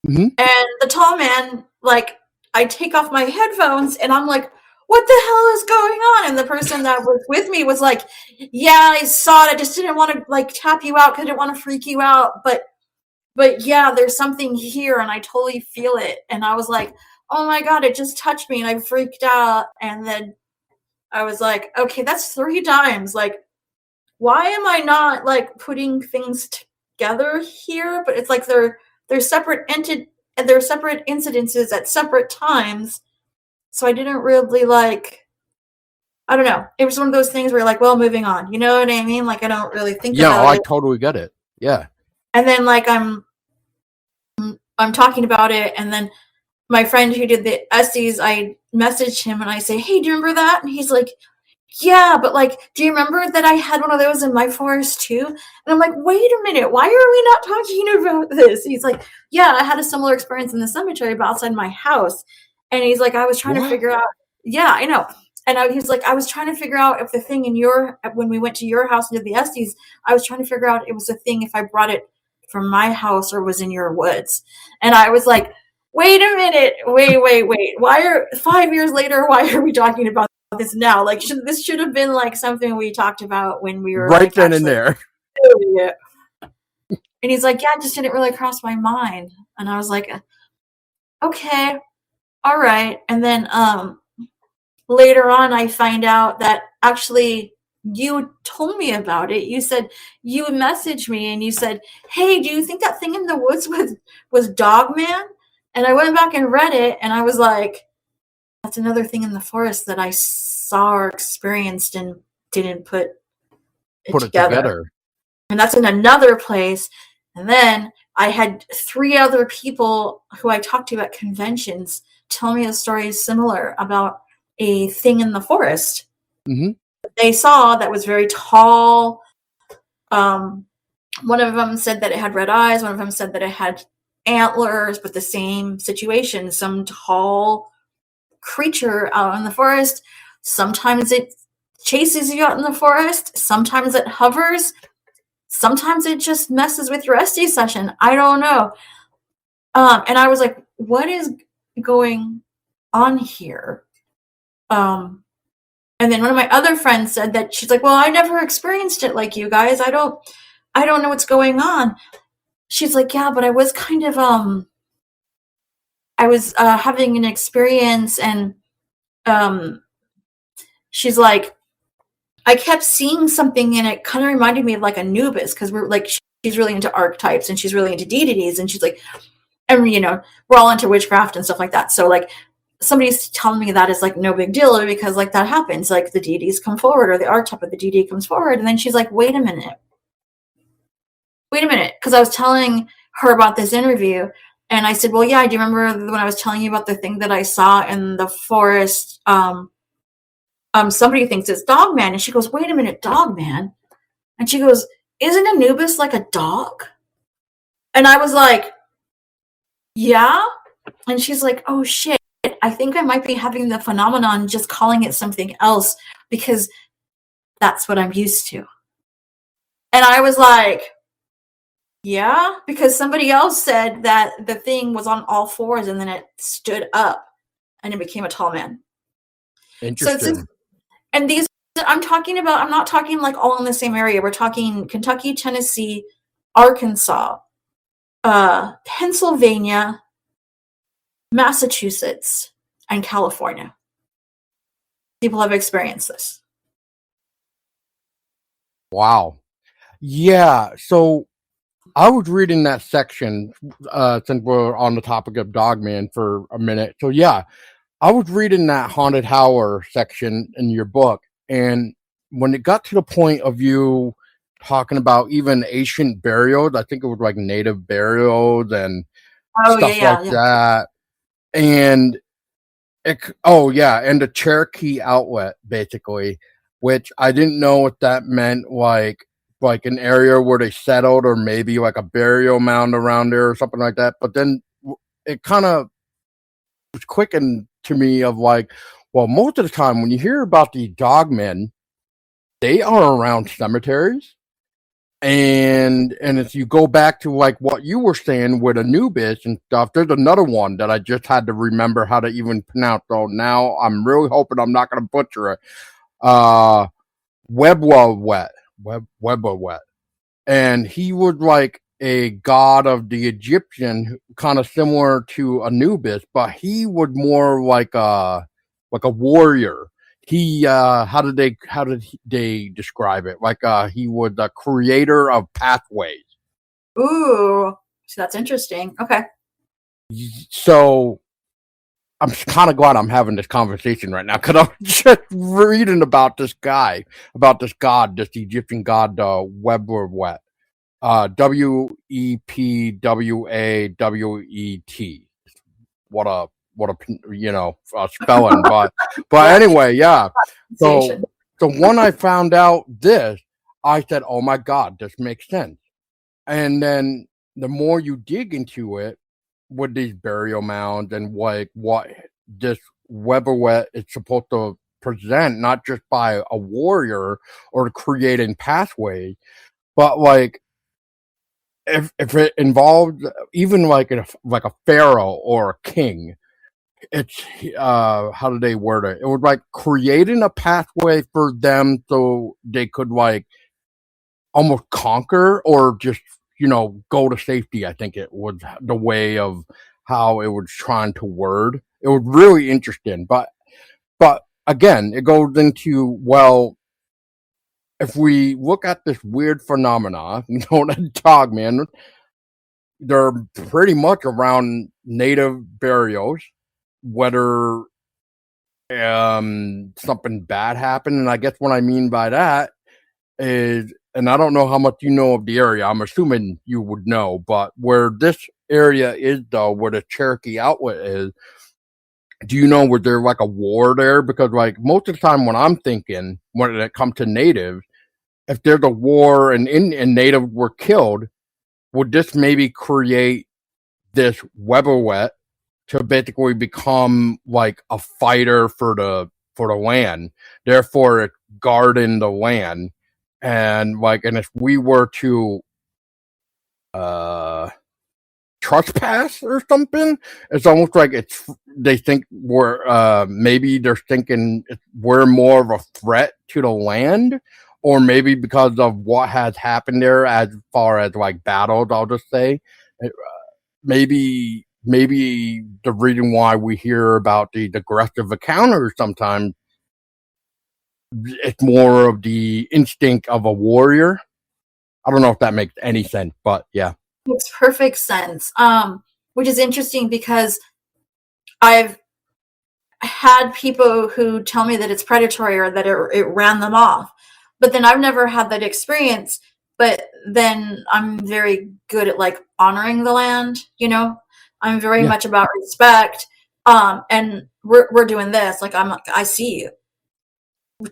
Mm-hmm. And the tall man, like, I take off my headphones and I'm like, what the hell is going on? And the person that was with me was like, yeah, I saw it. I just didn't want to like tap you out because I didn't want to freak you out. But yeah, there's something here and I totally feel it. And I was like, oh my God, it just touched me and I freaked out. And then I was like, okay, that's 3 times. Like, why am I not like putting things together here? But it's like they're separate and they're separate incidences at separate times. So I didn't really like, I don't know. It was one of those things where you're like, well, moving on. You know what I mean? Like, I don't really think about it. Yeah, I totally get it. Yeah. And then like I'm talking about it, and then my friend who did the SDs, I messaged him and I say, hey, do you remember that? And he's like, yeah, but like, do you remember that I had one of those in my forest too? And I'm like, wait a minute, why are we not talking about this? He's like, yeah, I had a similar experience in the cemetery, but outside my house. And he's like, I was trying to figure out. Yeah, I know. And he's like, I was trying to figure out if the thing when we went to your house and did the SDs, I was trying to figure out it was a thing if I brought it from my house or was in your woods. And I was like, wait a minute, wait. 5 years later, why are we talking about this now? Like, this should have been like something we talked about when we were right like, then and there. It. And he's like, yeah, it just didn't really cross my mind. And I was like, okay, all right. And then later on, I find out that actually you told me about it. You said you messaged me and you said, hey, do you think that thing in the woods was Dogman? And I went back and read it, and I was like, that's another thing in the forest that I saw or experienced and didn't put it together. And that's in another place. And then I had 3 other people who I talked to at conventions tell me a story similar about a thing in the forest. Mm-hmm. They saw that was very tall. One of them said that it had red eyes. One of them said that it had antlers, but the same situation, some tall creature out in the forest. Sometimes it chases you out in the forest. Sometimes it hovers. Sometimes it just messes with your SD session. I don't know. And I was like, what is going on here? And then one of my other friends said that she's like, well, I never experienced it like you guys. I don't know what's going on. She's like, yeah, but I was kind of, I was having an experience, and she's like, I kept seeing something, and it kind of reminded me of like Anubis, because we're like, she's really into archetypes and she's really into deities, and she's like, and you know, we're all into witchcraft and stuff like that. So like, somebody's telling me that is like no big deal, because like that happens, like the deities come forward or the archetype of the deity comes forward. And then she's like, wait a minute, because I was telling her about this interview, and I said, well, yeah, do you remember when I was telling you about the thing that I saw in the forest? Somebody thinks it's Dogman. And she goes, wait a minute, Dogman? And she goes, isn't Anubis like a dog? And I was like, yeah. And she's like, oh shit, I think I might be having the phenomenon, just calling it something else because that's what I'm used to. And I was like, yeah, because somebody else said that the thing was on all 4s and then it stood up and it became a tall man. Interesting. So and these I'm not talking like all in the same area. We're talking Kentucky, Tennessee, Arkansas, Pennsylvania, Massachusetts, and California. People have experienced this. Wow. Yeah. So I was reading that section, since we're on the topic of Dogman for a minute. So yeah, I was reading that Haunted Hour section in your book, and when it got to the point of you talking about even ancient burials, I think it was like native burials and Oh stuff like yeah. that. And and the Cherokee outlet, basically, which I didn't know what that meant, like an area where they settled, or maybe like a burial mound around there or something like that. But then it kind of was quickened to me of like, well, most of the time when you hear about the Dogmen, they are around cemeteries. And if you go back to like what you were saying with Anubis and stuff, there's another one that I just had to remember how to even pronounce. So now I'm really hoping I'm not going to butcher it. Webwawet, Webwawet, and he was like a god of the Egyptian, kind of similar to Anubis, but he was more like a warrior. He how did they describe it? Like he was the creator of pathways. Ooh, so that's interesting. Okay. So I'm kind of glad I'm having this conversation right now because I'm just reading about this guy, about this god, this Egyptian god, Webwawet. Wepwawet. What a spelling, but Yeah. anyway, yeah. So Pronunciation. when I found out this, I said, "Oh my God, this makes sense." And then the more you dig into it with these burial mounds and like what this Webwawet is supposed to present, not just by a warrior or creating pathways, but like if it involved even like a pharaoh or a king, it's how do they word it? It was like creating a pathway for them so they could like almost conquer or just go to safety. I think it was the way of how it was trying to word. It was really interesting, but again, it goes into, well, if we look at this weird phenomena, that Dogman, they're pretty much around native burials, whether something bad happened. And I guess what I mean by that is, and I don't know how much you know of the area, I'm assuming you would know, but where this area is, though, where the Cherokee outlet is, do you know, was there like a war there? Because like most of the time when I'm thinking, when it comes to natives, if there's a war and natives were killed, would this maybe create this Webwawet to basically become like a fighter for the land, therefore it guarding the land, and if we were to trespass or something, it's almost like they think we're maybe they're thinking we're more of a threat to the land, or maybe because of what has happened there as far as like battles, I'll just say. Maybe the reason why we hear about the aggressive encounters sometimes, it's more of the instinct of a warrior. I don't know if that makes any sense, but yeah. Makes perfect sense. Which is interesting because I've had people who tell me that it's predatory or that it ran them off. But then I've never had that experience. But then I'm very good at like honoring the land, I'm very Yeah. much about respect. And we're doing this. Like I see you.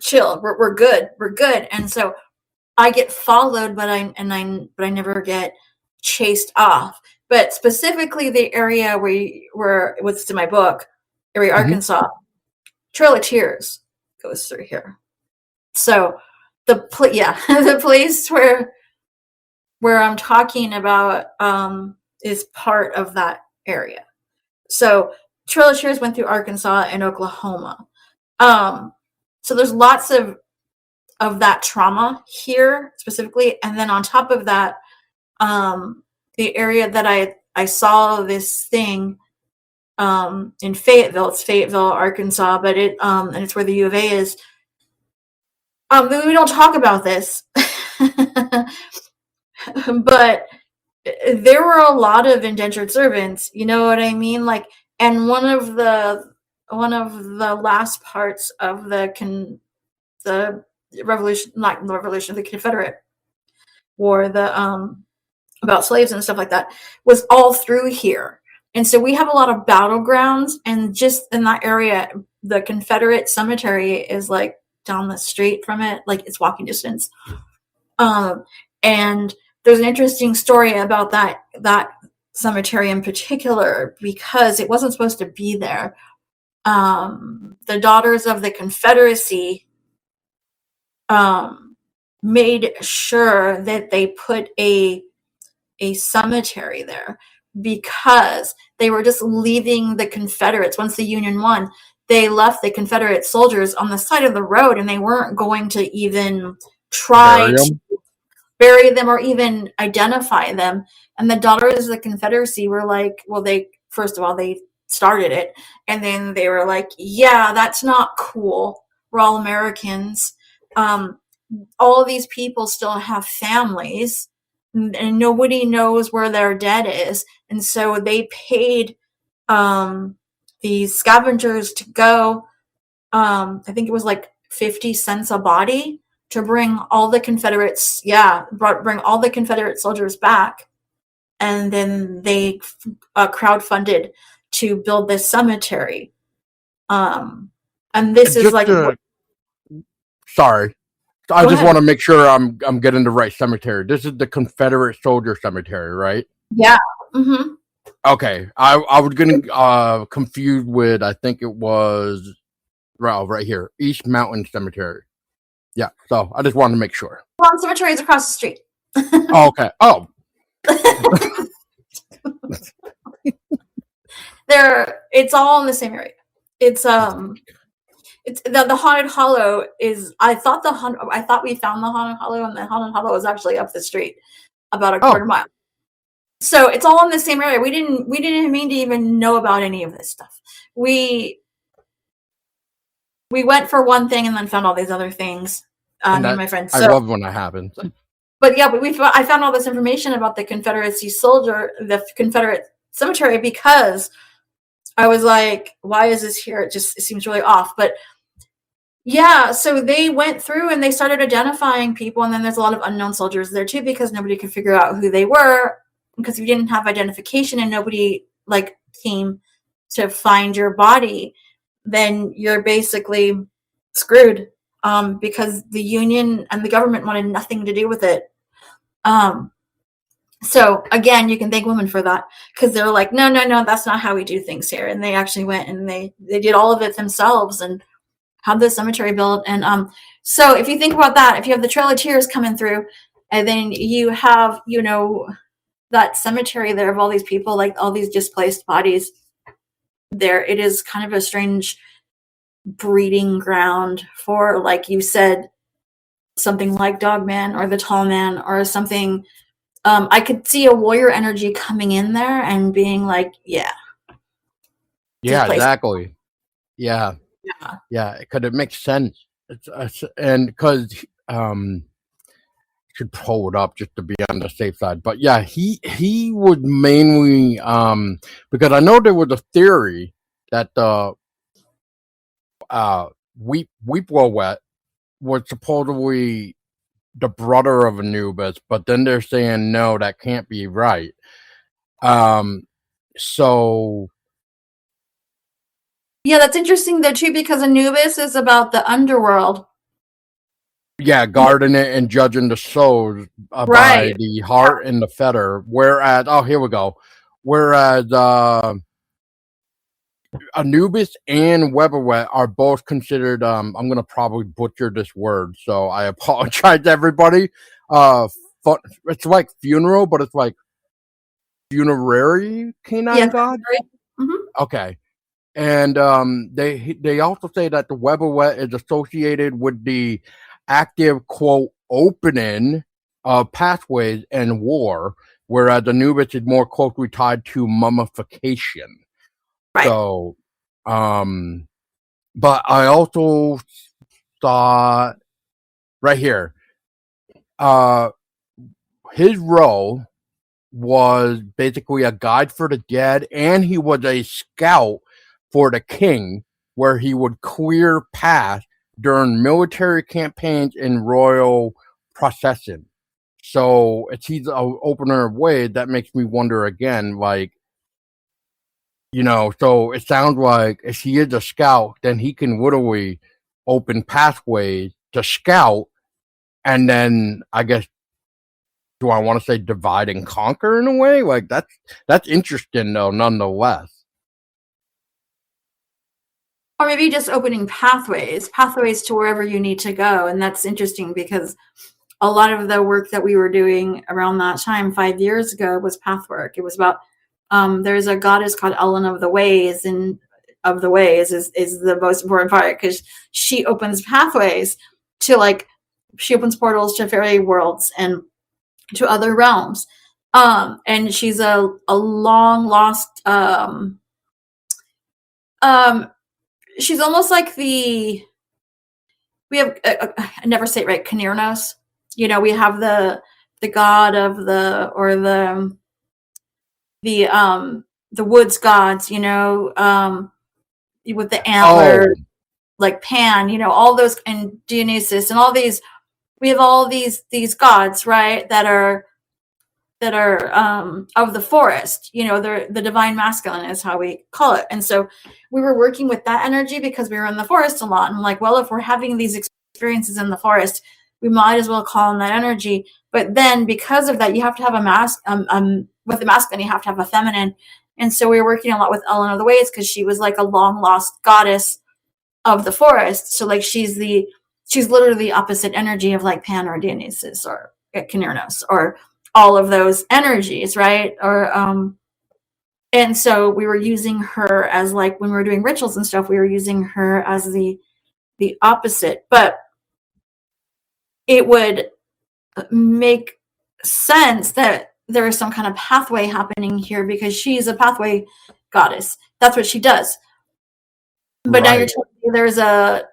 Chill. We're good. We're good. And so I get followed, but I never get chased off. But specifically the area where what's in my book, Eerie, Mm-hmm. Arkansas, Trail of Tears goes through here. So the place where I'm talking about is part of that area. So Trail of Tears went through Arkansas and Oklahoma. So there's lots of that trauma here specifically, and then on top of that, the area that I saw this thing in Fayetteville. It's Fayetteville, Arkansas, but and it's where the U of A is. We don't talk about this, but there were a lot of indentured servants. You know what I mean? Like, and one of the last parts of the revolution, not the revolution, the Confederate War, the about slaves and stuff like that, was all through here. And so we have a lot of battlegrounds, and just in that area, the Confederate cemetery is like down the street from it, like it's walking distance. And there's an interesting story about that cemetery in particular, because it wasn't supposed to be there. The Daughters of the Confederacy made sure that they put a cemetery there, because they were just leaving the Confederates. Once the Union won, they left the Confederate soldiers on the side of the road, and they weren't going to even try to bury them or even identify them. And the Daughters of the Confederacy were like, well, they started it, and then they were like, yeah, that's not cool. We're all Americans. All of these people still have families, and nobody knows where their dead is. And so they paid these scavengers to go, I think it was like 50 cents a body, to bring all the Confederates, bring all the Confederate soldiers back. And then they crowdfunded to build this cemetery. And this is like... Sorry. I just want to make sure I'm getting the right cemetery. This is the Confederate Soldier Cemetery, right? Yeah. Mm-hmm. Okay. I was getting confused with, I think it was right here, East Mountain Cemetery. Yeah. So I just wanted to make sure. Well, cemetery is across the street. Oh, okay. Oh. It's all in the same area. It's the Haunted Hollow is. I thought we found the Haunted Hollow, and the Haunted Hollow is actually up the street, about a quarter mile. So it's all in the same area. We didn't mean to even know about any of this stuff. We went for one thing and then found all these other things. Me and my friends. So, I love when that happens. But yeah, I found all this information about the Confederate cemetery, because I was like, why is this here? It seems really off. But yeah, so they went through and they started identifying people, and then there's a lot of unknown soldiers there too, because nobody could figure out who they were, because if you didn't have identification and nobody came to find your body, then you're basically screwed, because the Union and the government wanted nothing to do with it. So again, you can thank women for that, because they're like, no, that's not how we do things here. And they actually went and they did all of it themselves and had the cemetery built. And so if you think about that, if you have the Trail of Tears coming through, and then you have, that cemetery there of all these people, like all these displaced bodies there, it is kind of a strange breeding ground for, like you said, something like Dogman or the Tall Man or something. I could see a warrior energy coming in there and being like, yeah, exactly. Yeah. Because it makes sense. And because should pull it up just to be on the safe side. But yeah, he would mainly because I know there was a theory that the Weepwowet was supposedly the brother of Anubis, but then they're saying no, that can't be right. So yeah, that's interesting though too, because Anubis is about the underworld. Yeah, guarding it and judging the souls by the heart and the fetter. Whereas, here we go. Whereas Anubis and Weberwet are both considered, I'm going to probably butcher this word, so I apologize to everybody. It's like funeral, but it's like funerary canine god? Mm-hmm. Okay. And they also say that the Weberwet is associated with the active, quote, opening of pathways and war, whereas Anubis is more closely tied to mummification. Right. So, but I also thought right here, his role was basically a guide for the dead, and he was a scout for the king, where he would clear paths during military campaigns and royal procession. So if he's an opener of way, that makes me wonder again, like, so it sounds like if he is a scout, then he can literally open pathways to scout, and then I guess, do I want to say divide and conquer in a way? Like that's interesting though, nonetheless. Or maybe just opening pathways to wherever you need to go. And that's interesting because a lot of the work that we were doing around that time 5 years ago was path work. It was about there's a goddess called Ellen of the Ways, and of the Ways is the most important part because she opens pathways to she opens portals to fairy worlds and to other realms. And she's a long lost she's almost like we have I never say it right, Knirnos. We have the god of the woods gods, with the antler, like Pan, all those, and Dionysus, and all these. We have all these gods, right, that are of the forest. They're the divine masculine is how we call it. And so we were working with that energy because we were in the forest a lot. And I'm like, well, if we're having these experiences in the forest, we might as well call on that energy. But then because of that, you have to have a mask. With the masculine, you have to have a feminine. And so we were working a lot with Ellen of the Ways because she was like a long lost goddess of the forest. So like she's literally the opposite energy of like Pan or Dionysus or Knirnos or all of those energies, right? Or and so we were using her as like when we were doing rituals and stuff, we were using her as the opposite. But it would make sense that there is some kind of pathway happening here because she's a pathway goddess. That's what she does. But now you're telling me there's an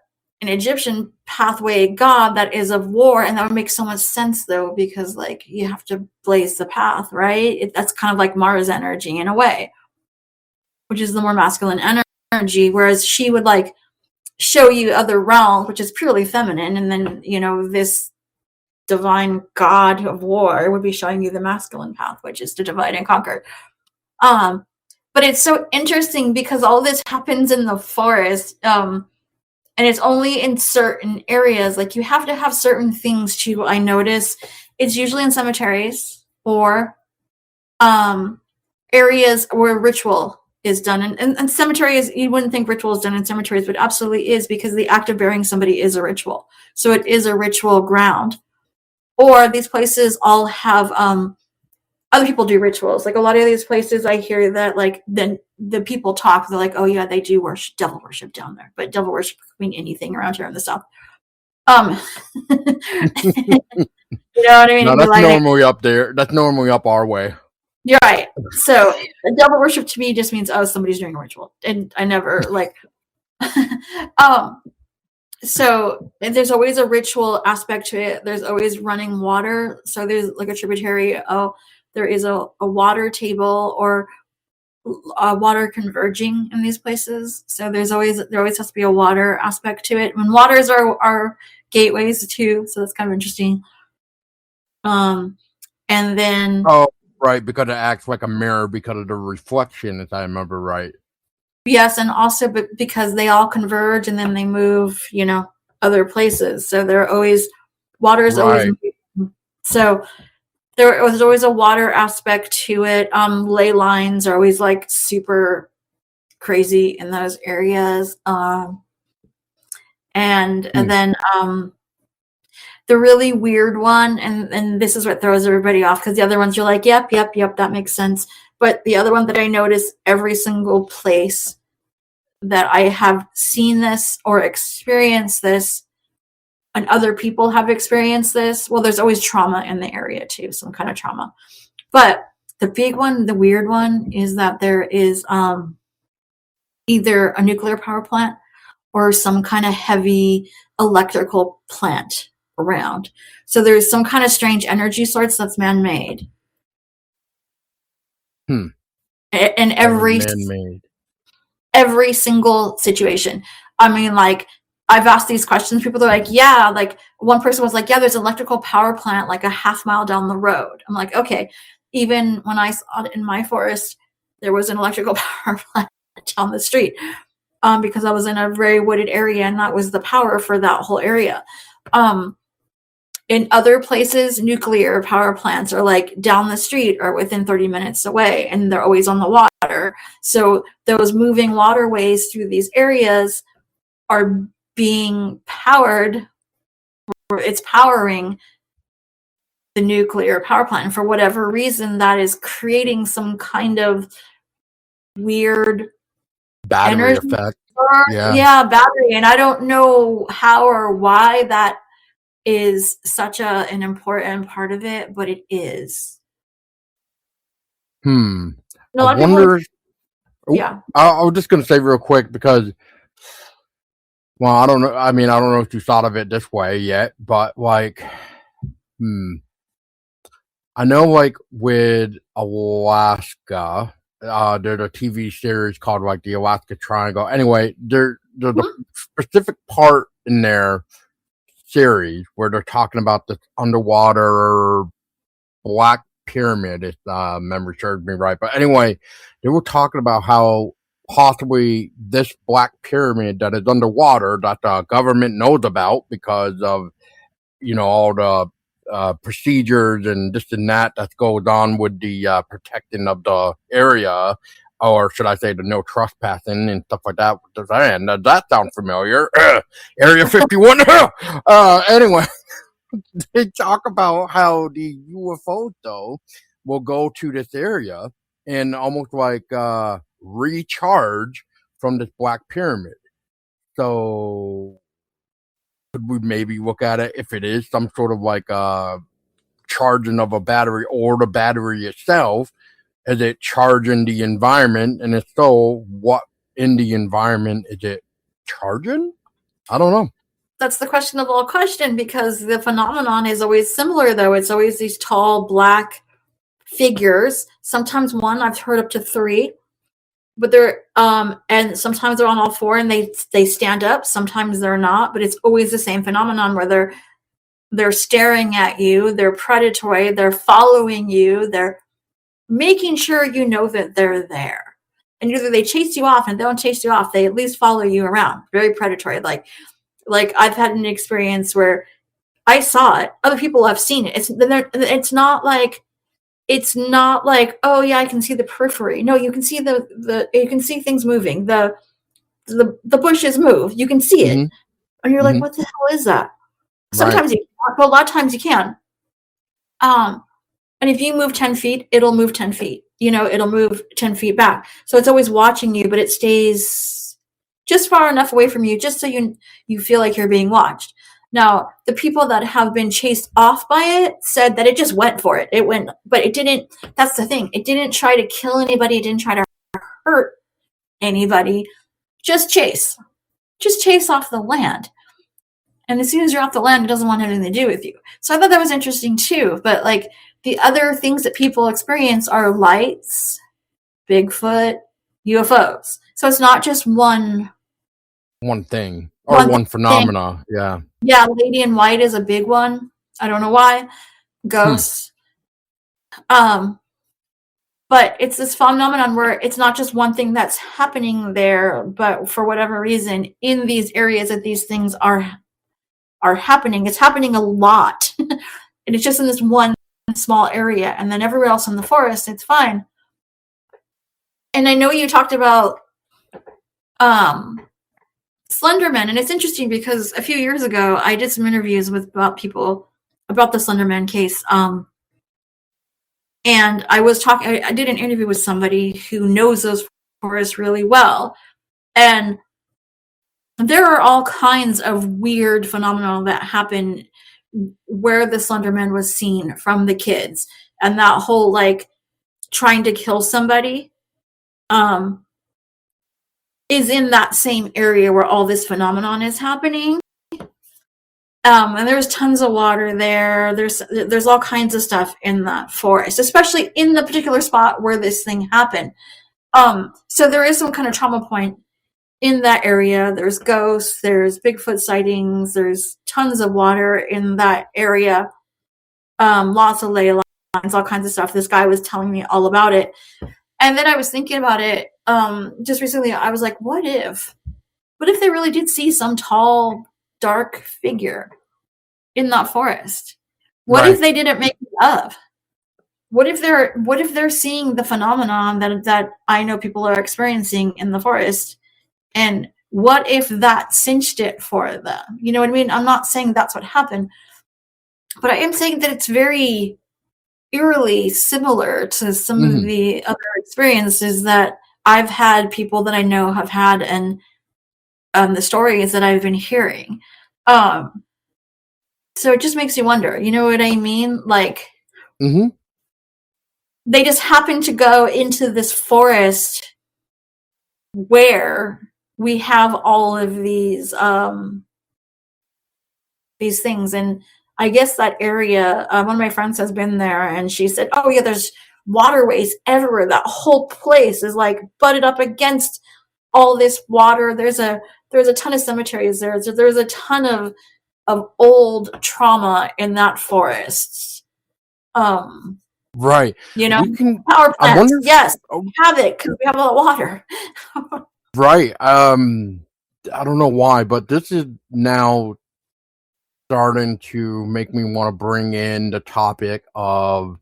Egyptian pathway god that is of war, and that would make so much sense though, because like you have to blaze the path, right? That's kind of like Mara's energy in a way, which is the more masculine energy, whereas she would like show you other realms, which is purely feminine, and then this divine god of war would be showing you the masculine path, which is to divide and conquer. But it's so interesting because all this happens in the forest, and it's only in certain areas. Like you have to have certain things too. I notice it's usually in cemeteries or areas where ritual is done. And cemeteries, you wouldn't think ritual is done in cemeteries, but absolutely is, because the act of burying somebody is a ritual. So it is a ritual ground. Or these places all have other people do rituals. Like a lot of these places, I hear that like then the people talk. They're like, oh yeah, they do devil worship down there, but devil worship could mean anything around here in the South. You know what I mean? No, that's normally up there. That's normally up our way. You're right. So devil worship to me just means, oh, somebody's doing a ritual, and I never like. So there's always a ritual aspect to it. There's always running water. So there's like a tributary. Oh, there is a water table or water converging in these places. So there always has to be a water aspect to it. When waters are gateways too. So that's kind of interesting. And then right, because it acts like a mirror because of the reflection, if I remember right. Yes, and also because they all converge and then they move, other places. So they're always always moving. So there was always a water aspect to it. Ley lines are always like super crazy in those areas. And then the really weird one, and this is what throws everybody off, because the other ones you're like, yep, that makes sense. But the other one that I notice every single place that I have seen this or experienced this, and other people have experienced this, well, there's always trauma in the area too, some kind of trauma. But the big one, the weird one, is that there is either a nuclear power plant or some kind of heavy electrical plant around. So there's some kind of strange energy source that's man-made. And every single situation. I mean, like, I've asked these questions. People are like, yeah, like one person was like, yeah, there's an electrical power plant like a half mile down the road. I'm like, okay. Even when I saw it in my forest, there was an electrical power plant down the street, because I was in a very wooded area, and that was the power for that whole area. In other places, nuclear power plants are like down the street or within 30 minutes away, and they're always on the water. So those moving waterways through these areas are being powered, or it's powering the nuclear power plant. And for whatever reason, that is creating some kind of weird Battery energy. effect. Yeah, battery. And I don't know how or why that is such an important part of it, but it is. I A lot of wonder. Yeah. I was just gonna say real quick because, well, I don't know. I mean, I don't know if you thought of it this way yet, but like, I know, like with Alaska, there's a TV series called like the Alaska Triangle. Anyway, there's a specific part in their series where they're talking about this underwater black pyramid, if memory serves me right. But anyway, they were talking about how possibly this black pyramid that is underwater that the government knows about because of, all the procedures and this and that goes on with the protecting of the area, or should I say the no trespassing and stuff like that with the land. Does that sound familiar? Area 51. Anyway, they talk about how the UFOs, though, will go to this area and almost like recharge from this black pyramid. So could we maybe look at it if it is some sort of like charging of a battery, or the battery itself? Is it charging the environment? And if so, what in the environment is it charging? I don't know. That's the question of all question, because the phenomenon is always similar, though. It's always these tall black figures. Sometimes one, I've heard up to three, but they're and sometimes they're on all four and they stand up. Sometimes they're not, but it's always the same phenomenon where they're staring at you, they're predatory, they're following you, they're making sure you know that they're there. And either they chase you off, and they don't chase you off, they at least follow you around. Very predatory. Like I've had an experience where I saw it. Other people have seen it. It's not like, oh yeah, I can see the periphery. No, you can see you can see things moving. The bushes move. You can see it, and you're like, what the hell is that? Sometimes you can't, but a lot of times you can. And if you move 10 feet, it'll move 10 feet. It'll move 10 feet back. So it's always watching you, but it stays just far enough away from you, just so you feel like you're being watched. Now, the people that have been chased off by it said that it just went for it. It went, but it didn't. That's the thing. It didn't try to kill anybody. It didn't try to hurt anybody. Just chase off the land. And as soon as you're off the land, it doesn't want anything to do with you. So I thought that was interesting too. But like the other things that people experience are lights, Bigfoot, UFOs. So it's not just one thing or one phenomena. Yeah. Yeah, Lady in White is a big one. I don't know why. Ghosts. But it's this phenomenon where it's not just one thing that's happening there, but for whatever reason, in these areas that these things are happening, it's happening a lot. And it's just in this one small area. And then everywhere else in the forest, it's fine. And I know you talked about Slenderman, and it's interesting because a few years ago I did some interviews about people about the Slenderman case, and I did an interview with somebody who knows those forests really well, and there are all kinds of weird phenomena that happen where the Slenderman was seen from the kids, and that whole like trying to kill somebody is in that same area where all this phenomenon is happening. And there's tons of water there. There's all kinds of stuff in that forest, especially in the particular spot where this thing happened. So there is some kind of trauma point in that area. There's ghosts, there's Bigfoot sightings, there's tons of water in that area. Lots of ley lines, all kinds of stuff. This guy was telling me all about it. And then I was thinking about it just recently. I was like, what if they really did see some tall, dark figure in that forest? What if they didn't make it up? What if they're seeing the phenomenon that I know people are experiencing in the forest? And what if that cinched it for them? You know what I mean? I'm not saying that's what happened, but I am saying that it's very eerily similar to some of the other experiences that I've had, people that I know have had, and the stories that I've been hearing. So it just makes you wonder, you know what I mean? Like, they just happen to go into this forest where we have all of these things. And I guess that area, one of my friends has been there, and she said, oh yeah, there's waterways everywhere. That whole place is like butted up against all this water. There's a ton of cemeteries there. There's a ton of old trauma in that forest. Right. You know, I power plants. wonder Yes, have it because we have all the water. Right. I don't know why, but this is now starting to make me want to bring in the topic of.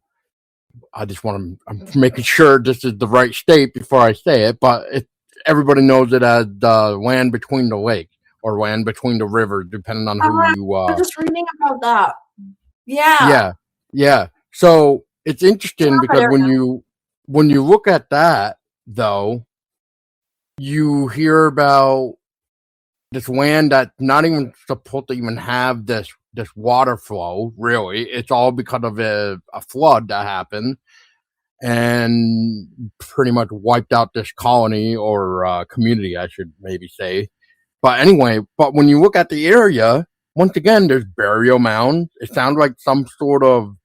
I'm making sure this is the right state before I say it, but everybody knows it as the land between the lakes or land between the rivers, depending on who you. I'm just reading about that. Yeah. Yeah. So it's interesting because when you look at that, though, you hear about this land that's not even supposed to even have this water flow. Really, it's all because of a flood that happened and pretty much wiped out this colony or community, I should maybe say. But anyway, when you look at the area, once again, there's burial mounds. It sounds like some sort of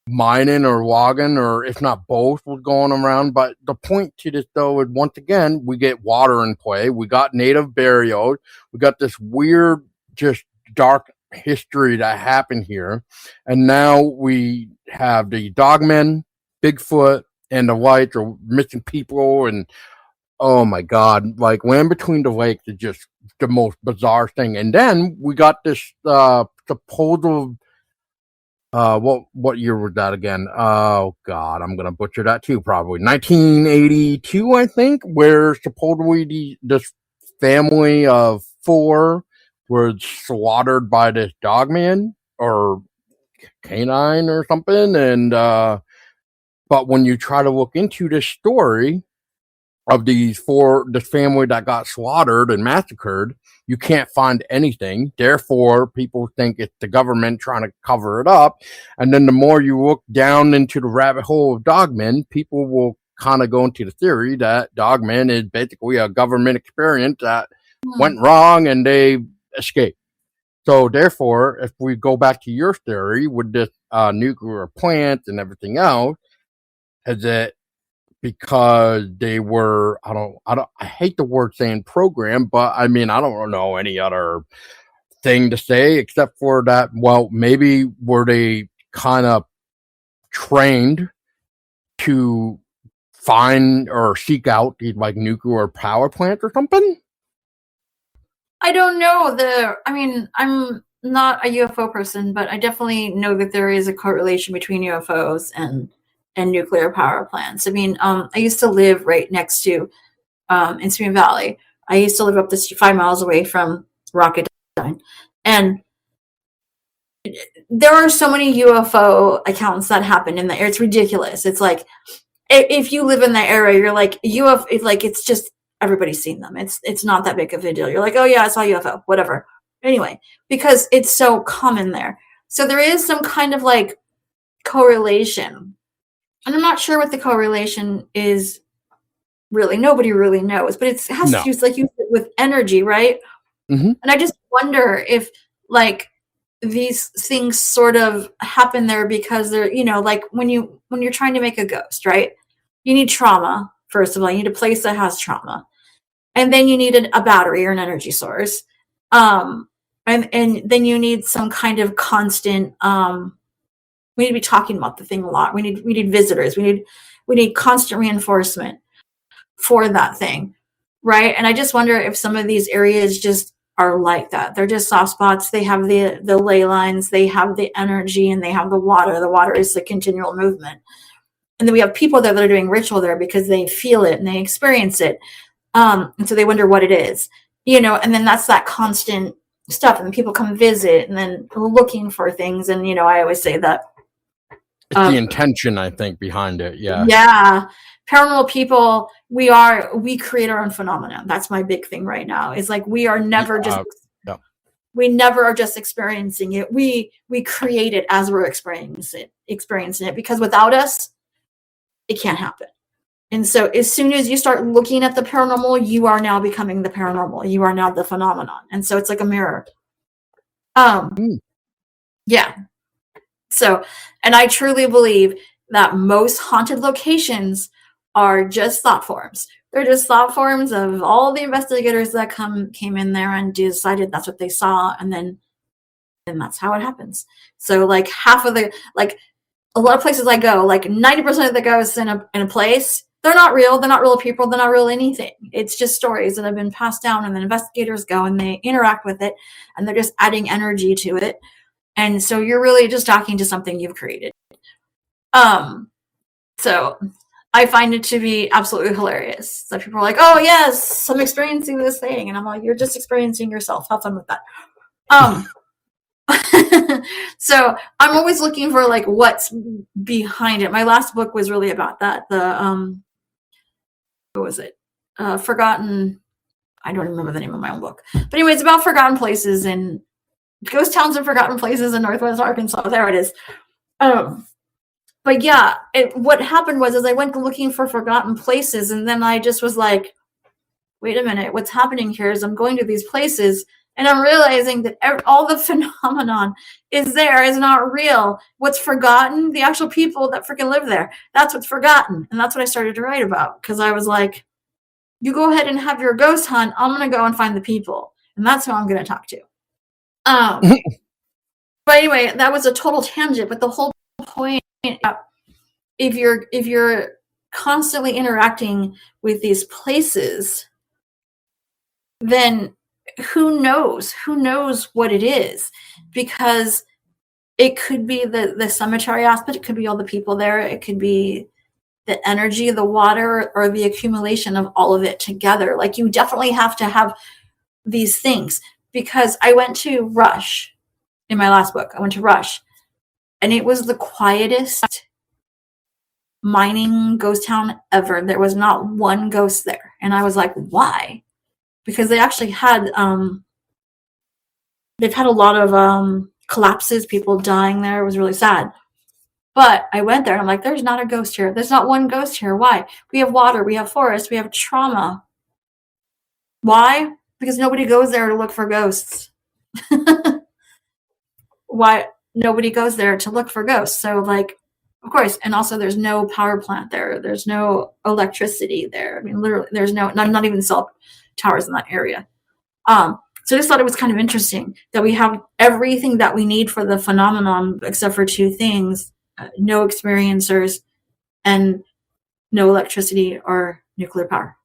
mining or logging, or if not both, was going around. But the point to this, though, is once again, we get water in play. We got native burials. We got this weird, just dark history that happened here. And now we have the Dogman, Bigfoot, and the lights, or missing people. And oh my God, like Land Between the Lakes is just the most bizarre thing. And then we got this supposed. What year was that again? Oh God, I'm gonna butcher that too. Probably 1982, I think, where supposedly this family of 4 were slaughtered by this dogman or canine or something. And but when you try to look into this story of this family that got slaughtered and massacred, you can't find anything. Therefore, people think it's the government trying to cover it up. And then the more you look down into the rabbit hole of Dogman, people will kind of go into the theory that Dogman is basically a government experience that went wrong and they escaped. So therefore, if we go back to your theory with this nuclear plant and everything else, is it because they were, I hate the word saying program, but I mean, I don't know any other thing to say except for that, well, maybe were they kind of trained to find or seek out these like nuclear power plants or something? I don't know. I'm not a UFO person, but I definitely know that there is a correlation between UFOs and nuclear power plants. I mean, I used to live right next to, in Spring Valley. I used to live up this 5 miles away from Rocketdyne. And there are so many UFO accounts that happen in the air. It's ridiculous. It's like, if you live in that area, you're like, UFO, it's just, everybody's seen them. It's not that big of a deal. You're like, oh yeah, I saw UFO, whatever. Anyway, because it's so common there. So there is some kind of like correlation. And I'm not sure what the correlation is really. Nobody really knows, but it has to do, like you said, with energy, right? Mm-hmm. And I just wonder if like these things sort of happen there because they're, like when you're trying to make a ghost, right? You need trauma. First of all, you need a place that has trauma. And then you need a battery or an energy source. And then you need some kind of constant, we need to be talking about the thing a lot. We need visitors. We need constant reinforcement for that thing. Right. And I just wonder if some of these areas just are like that. They're just soft spots. They have the ley lines, they have the energy, and they have the water. The water is the continual movement. And then we have people that are doing ritual there because they feel it and they experience it. And so they wonder what it is, and then that's that constant stuff. And people come visit and then looking for things. And, I always say that. It's the intention, I think, behind it. Yeah. Yeah. Paranormal people, we create our own phenomena. That's my big thing right now. Is like, we are never we never are just experiencing it. We create it as we're experiencing it, because without us, it can't happen. And so as soon as you start looking at the paranormal, you are now becoming the paranormal. You are now the phenomenon. And so it's like a mirror. Yeah. So, and I truly believe that most haunted locations are just thought forms. They're just thought forms of all the investigators that came in there and decided that's what they saw. And that's how it happens. So like half of a lot of places I go, like 90% of the ghosts in a place, they're not real. They're not real people. They're not real anything. It's just stories that have been passed down, and then investigators go and they interact with it, and they're just adding energy to it. And so you're really just talking to something you've created. So I find it to be absolutely hilarious. So people are like, "Oh yes, I'm experiencing this thing," and I'm like, "You're just experiencing yourself. Have fun with that." So I'm always looking for like what's behind it. My last book was really about that. The what was it? Forgotten. I don't remember the name of my own book. But anyway, it's about forgotten places and ghost towns and forgotten places in Northwest Arkansas. There it is. But yeah, what happened was I went looking for forgotten places, and then I just was like, wait a minute, what's happening here is I'm going to these places and I'm realizing that all the phenomenon is not real. What's forgotten, the actual people that freaking live there, that's what's forgotten. And that's what I started to write about, because I was like, you go ahead and have your ghost hunt. I'm going to go and find the people. And that's who I'm going to talk to. But anyway, that was a total tangent. But the whole point, if you're constantly interacting with these places, then who knows what it is, because it could be the cemetery aspect, it could be all the people there, it could be the energy, the water, or the accumulation of all of it together. Like, you definitely have to have these things, because I went to Rush in my last book. I went to Rush, and it was the quietest mining ghost town ever. There was not one ghost there. And I was like, why? Because they actually had they've had a lot of collapses, people dying there. It was really sad. But I went there and I'm like, there's not a ghost here. There's not one ghost here. Why? We have water, we have forest, we have trauma. Why? Because nobody goes there to look for ghosts. Why? Nobody goes there to look for ghosts. So, like, of course, and also there's no power plant there. There's no electricity there. I mean, literally, there's not even cell towers in that area. So I just thought it was kind of interesting that we have everything that we need for the phenomenon, except for two things: no experiencers and no electricity or nuclear power.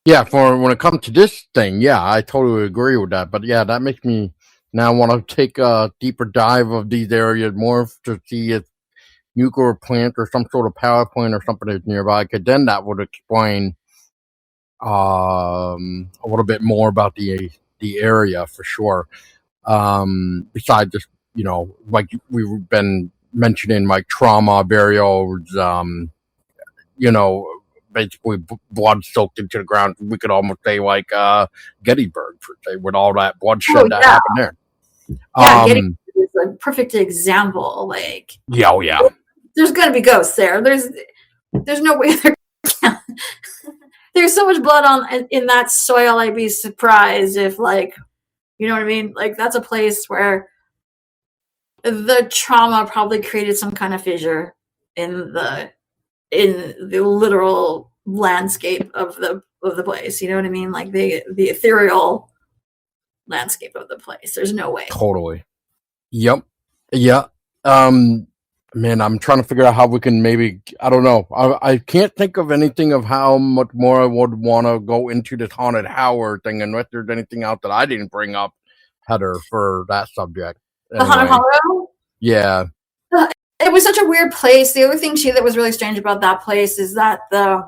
Yeah, for when it comes to this thing, yeah, I totally agree with that. But yeah, that makes me now want to take a deeper dive of these areas more to see if nuclear plant or some sort of power plant or something is nearby, because then that would explain a little bit more about the area for sure. Besides just, like we've been mentioning, like trauma, burials, basically blood soaked into the ground. We could almost say like Gettysburg, per se, with all that bloodshed that happened there. Yeah, Gettysburg is a perfect example. Like, yeah, there's gonna be ghosts there. There's no way there. There's so much blood in that soil. I'd be surprised if, like, you know what I mean? Like, that's a place where the trauma probably created some kind of fissure in the literal landscape of the place. You know what I mean? Like the ethereal landscape of the place. There's no way. Totally. Yep. Yeah. Man, I'm trying to figure out how we can maybe, I don't know. I can't think of anything of how much more I would want to go into this haunted Howard thing unless there's anything out that I didn't bring up, Heather, for that subject. The Haunted Hollow? Yeah. It was such a weird place. The other thing too that was really strange about that place is that the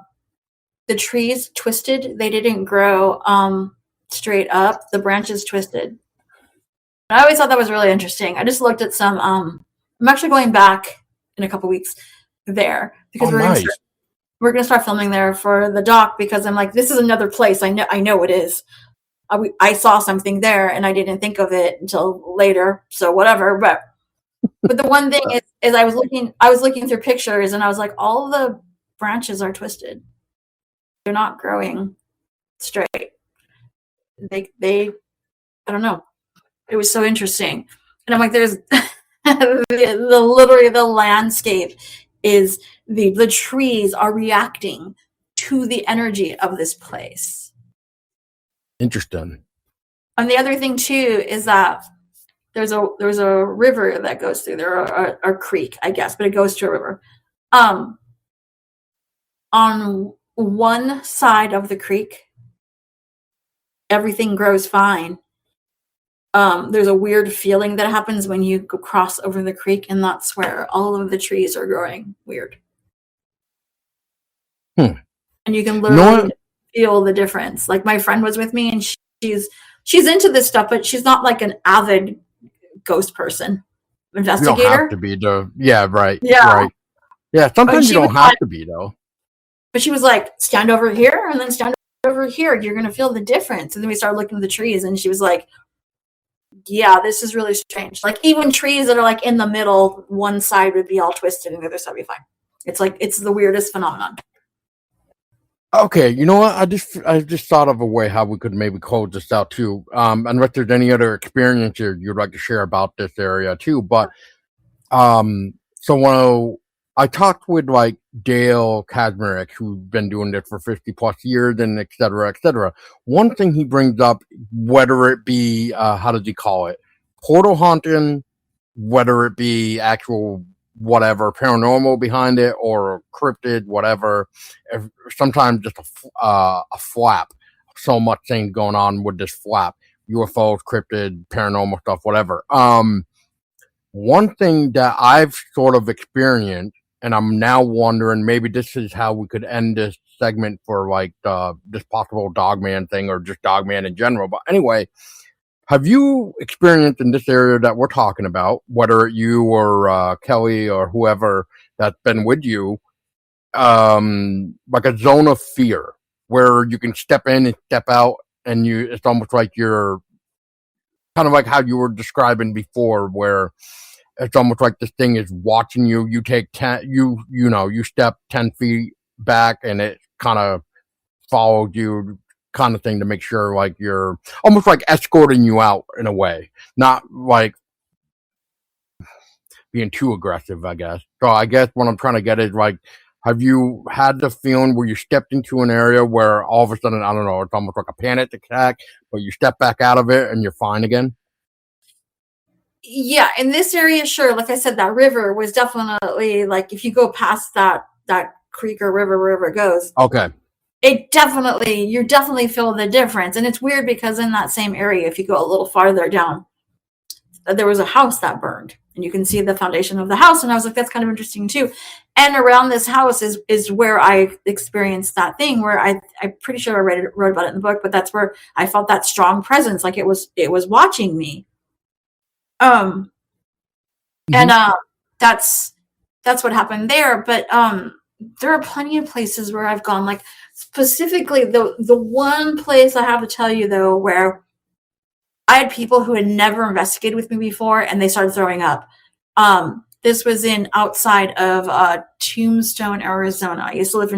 trees twisted. They didn't grow straight up. The branches twisted. I always thought that was really interesting. I just looked at some. I'm actually going back in a couple weeks there because we're gonna start filming there for the doc because I'm like, this is another place. I know it is. I saw something there and I didn't think of it until later. So whatever. But the one thing is I was looking through pictures and I was like, all the branches are twisted. They're not growing straight. They I don't know. It was so interesting. And I'm like, there's literally the landscape is the trees are reacting to the energy of this place. Interesting. And the other thing too is that there's a river that goes through there, or a creek, I guess, but it goes to a river. On one side of the creek, everything grows fine. There's a weird feeling that happens when you go cross over the creek, and that's where all of the trees are growing weird. And you can literally feel the difference. Like my friend was with me, and she's into this stuff, but she's not like an avid ghost person, investigator. You don't have to be though. Yeah, right. Yeah, right. Yeah, sometimes you don't have to be though. But she was like, stand over here and then stand over here. You're gonna feel the difference. And then we started looking at the trees, and she was like, yeah, this is really strange. Like even trees that are like in the middle, one side would be all twisted and the other side would be fine. It's like it's the weirdest phenomenon. Okay, you know what? I just thought of a way how we could maybe close this out too. Unless there's any other experience you'd like to share about this area too. But so when I talked with like Dale Kaczmarek, who's been doing this for 50 plus years and et cetera, et cetera. One thing he brings up, whether it be, how does he call it? Portal haunting, whether it be actual whatever paranormal behind it or cryptid, whatever. Sometimes just a flap. So much things going on with this flap. UFOs, cryptid, paranormal stuff, whatever. One thing that I've sort of experienced, and I'm now wondering, maybe this is how we could end this segment for like this possible Dogman thing or just Dogman in general. But anyway, have you experienced in this area that we're talking about, whether you or Kelly or whoever that's been with you, like a zone of fear where you can step in and step out, and it's almost like you're kind of like how you were describing before, where it's almost like this thing is watching you. You take 10, you step 10 feet back, and it kind of follows you, kind of thing, to make sure like you're almost like escorting you out in a way, not like being too aggressive, I guess. So I guess what I'm trying to get is like, have you had the feeling where you stepped into an area where all of a sudden, I don't know, it's almost like a panic attack, but you step back out of it and you're fine again? Yeah, in this area, sure. Like I said, that river was definitely like if you go past that creek or river, wherever it goes. Okay. You definitely feel the difference. And it's weird because in that same area, if you go a little farther down, there was a house that burned, and you can see the foundation of the house. And I was like, that's kind of interesting too. And around this house is where I experienced that thing where I'm pretty sure I wrote about it in the book, but that's where I felt that strong presence, like it was watching me. And that's what happened there. But there are plenty of places where I've gone, like specifically the one place I have to tell you though, where I had people who had never investigated with me before and they started throwing up. This was outside of Tombstone, Arizona. I used to live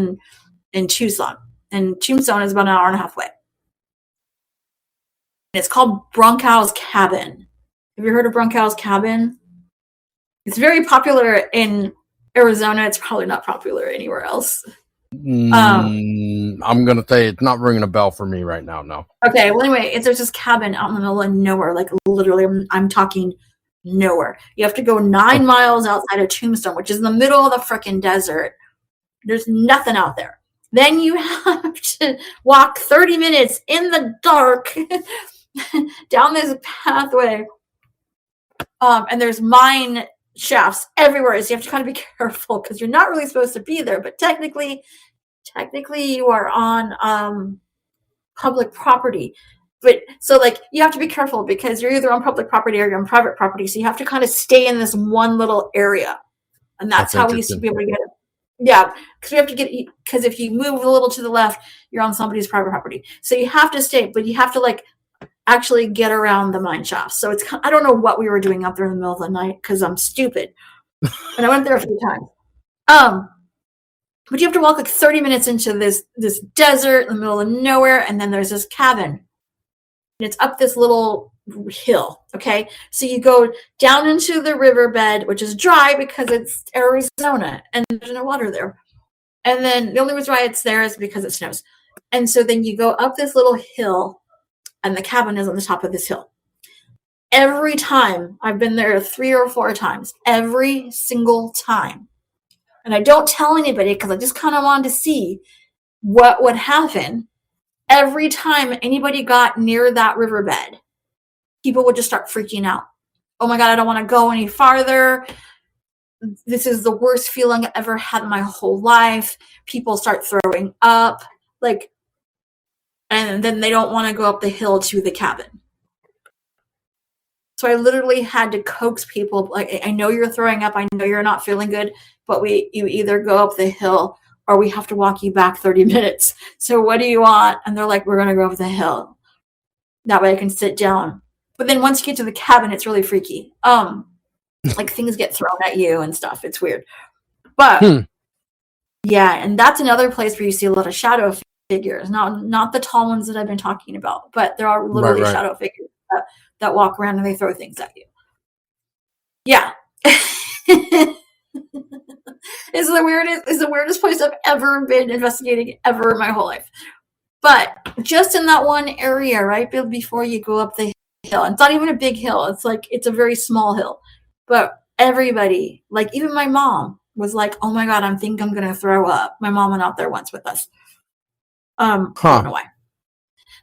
in Tucson, and Tombstone is about an hour and a half away. It's called Broncow's Cabin. Have you heard of Broncow's Cabin? It's very popular in Arizona. It's probably not popular anywhere else. I'm gonna say it's not ringing a bell for me right now. No. Okay. Well, anyway, there's this cabin out in the middle of nowhere, like literally, I'm talking nowhere. You have to go 9 miles outside of Tombstone, which is in the middle of the frickin' desert. There's nothing out there. Then you have to walk 30 minutes in the dark down this pathway. And there's mine shafts everywhere. So you have to kind of be careful because you're not really supposed to be there. But technically you are on public property. But so like you have to be careful because you're either on public property or you're on private property. So you have to kind of stay in this one little area. And that's how we used to be able to get it. Yeah, because we have to because if you move a little to the left, you're on somebody's private property. So you have to stay, but you have to like actually get around the mine shafts. So it's, I don't know what we were doing out there in the middle of the night because I'm stupid. And I went there a few times. But you have to walk like 30 minutes into this desert in the middle of nowhere, and then there's this cabin. And it's up this little hill, okay? So you go down into the riverbed, which is dry because it's Arizona, and there's no water there. And then the only reason why it's there is because it snows. And so then you go up this little hill, and the cabin is on the top of this hill. Every time, I've been there 3 or 4 times, every single time. And I don't tell anybody because I just kind of wanted to see what would happen. Every time anybody got near that riverbed, people would just start freaking out. Oh my God, I don't want to go any farther. This is the worst feeling I've ever had in my whole life. People start throwing up. Like, and then they don't want to go up the hill to the cabin. So I literally had to coax people. Like, I know you're throwing up. I know you're not feeling good, but you either go up the hill or we have to walk you back 30 minutes. So what do you want? And they're like, we're going to go up the hill. That way I can sit down. But then once you get to the cabin, it's really freaky. Like things get thrown at you and stuff. It's weird. But yeah, and that's another place where you see a lot of shadow figures. Not the tall ones that I've been talking about, but there are literally shadow figures that walk around and they throw things at you. Yeah. It's the weirdest place I've ever been investigating ever in my whole life. But just in that one area, right before you go up the hill, it's not even a big hill. It's like, it's a very small hill. But everybody, like even my mom was like, oh my God, I think I'm going to throw up. My mom went out there once with us. I don't know why.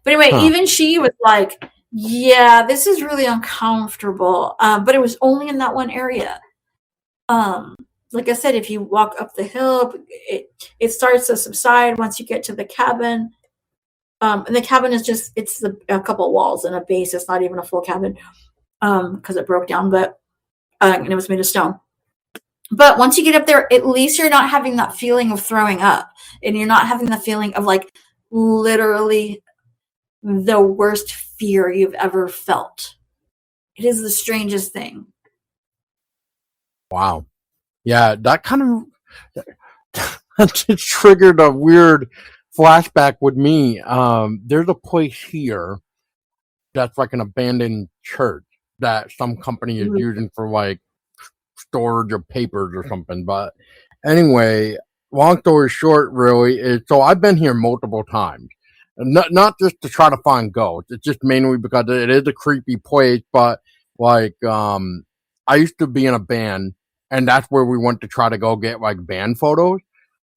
But anyway, even she was like, yeah, this is really uncomfortable. But it was only in that one area. Like I said, if you walk up the hill, it starts to subside once you get to the cabin. And the cabin is just, it's a couple of walls and a base. It's not even a full cabin because it broke down, but and it was made of stone. But once you get up there, at least you're not having that feeling of throwing up. And you're not having the feeling of like literally the worst fear you've ever felt. It is the strangest thing. Wow. Yeah, that kind of triggered a weird flashback with me. There's a place here that's like an abandoned church that some company is using for like storage of papers or something. But anyway, long story short, really, is so I've been here multiple times. Not just to try to find ghosts. It's just mainly because it is a creepy place. But like, I used to be in a band, and that's where we went to try to go get like band photos.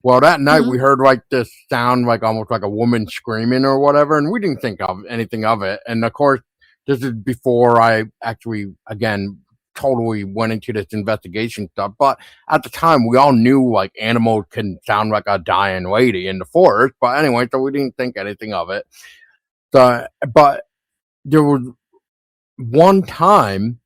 Well, that night we heard like this sound, like almost like a woman screaming or whatever, and we didn't think of anything of it. And of course, this is before I actually, again, totally went into this investigation stuff. But at the time, we all knew like animals can sound like a dying lady in the forest. But anyway, so we didn't think anything of it. So, but there was one time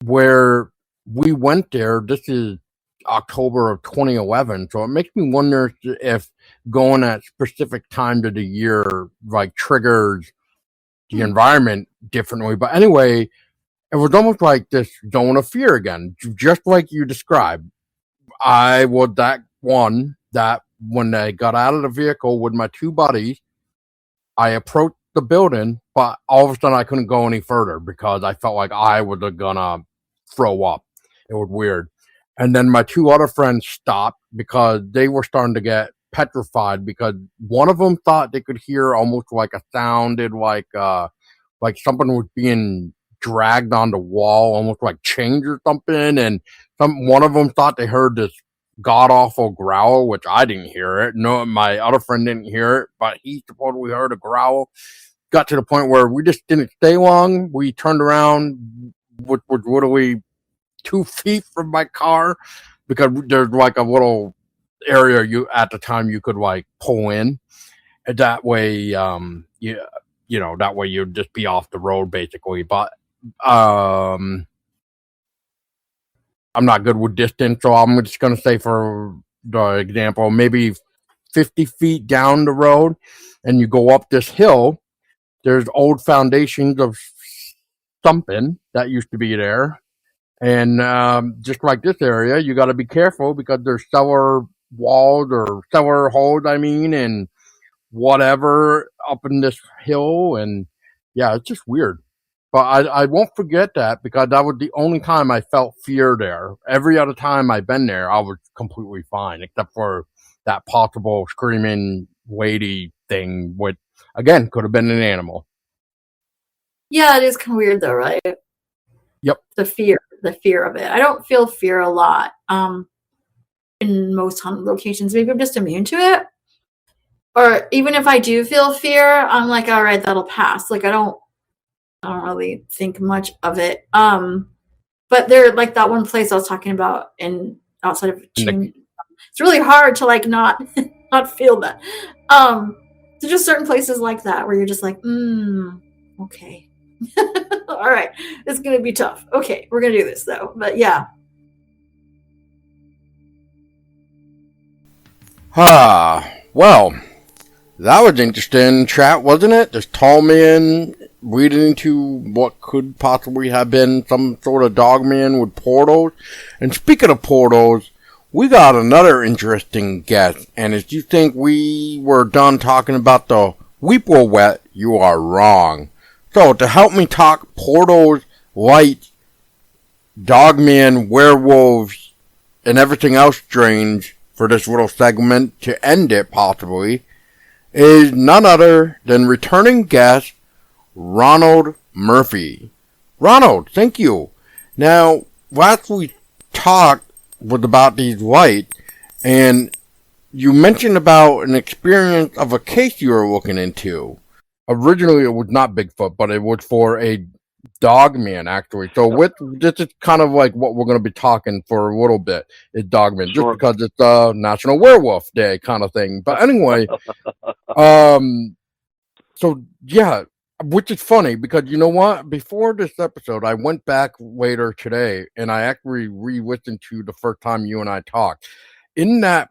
where we went there. This is October of 2011. So it makes me wonder if going at specific times of the year like triggers the environment differently. But anyway, it was almost like this zone of fear again, just like you described. I was that one that when I got out of the vehicle with my 2 buddies, I approached the building, but all of a sudden I couldn't go any further because I felt like I was gonna throw up. It was weird. And then my 2 other friends stopped because they were starting to get petrified because one of them thought they could hear almost like a sounded like something was being dragged on the wall, almost like chains or something. And one of them thought they heard this god awful growl, which I didn't hear it. No, my other friend didn't hear it, but he supposedly heard a growl. Got to the point where we just didn't stay long. We turned around, which was literally 2 feet from my car, because there's like a little area at the time you could like pull in. And that way, that way you'd just be off the road basically. But I'm not good with distance, so I'm just gonna say, for the example, maybe 50 feet down the road, and you go up this hill. There's old foundations of something that used to be there. And just like this area, you got to be careful because there's cellar walls or cellar holes, and whatever up in this hill. And yeah, it's just weird. But I won't forget that, because that was the only time I felt fear there. Every other time I've been there, I was completely fine, except for that possible screaming lady thing, which, again, could have been an animal. Yeah, it is kind of weird though, right? Yep. The fear of it. I don't feel fear a lot in most haunted locations. Maybe I'm just immune to it. Or even if I do feel fear, I'm like, all right, that'll pass. Like I don't really think much of it. But there, like that one place I was talking about outside of it's really hard to like not feel that. There's just certain places like that where you're just like, okay. All right, it's gonna be tough. Okay, we're gonna do this though. But yeah. Well, that was interesting chat, wasn't it? This tall man reading into what could possibly have been some sort of dogman with portals. And speaking of portals, we got another interesting guest. And if you think we were done talking about the weep will wet, you are wrong. So, to help me talk portals, light, dogman, werewolves, and everything else strange for this little segment, to end it possibly, is none other than returning guest Ronald Murphy. Ronald, thank you. Now, last we talked was about these lights, and you mentioned about an experience of a case you were looking into. Originally, it was not Bigfoot, but it was for a Dogman, actually. So this is kind of like what we're going to be talking for a little bit, is Dogman, Sure. just because it's National Werewolf Day kind of thing. But anyway, so yeah, which is funny because you know what? Before this episode, I went back later today and I actually re-listened to the first time you and I talked. In that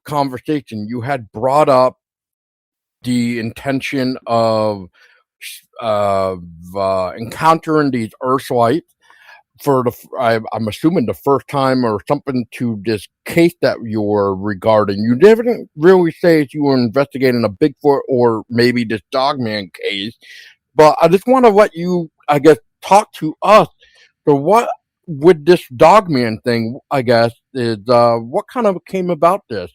conversation, you had brought up the intention of encountering these Earthlights for I'm assuming the first time or something, to this case that you were regarding. You didn't really say if you were investigating a Bigfoot or maybe this Dogman case, but I just want to let you, I guess, talk to us. So what with this Dogman thing, I guess, is what kind of came about this?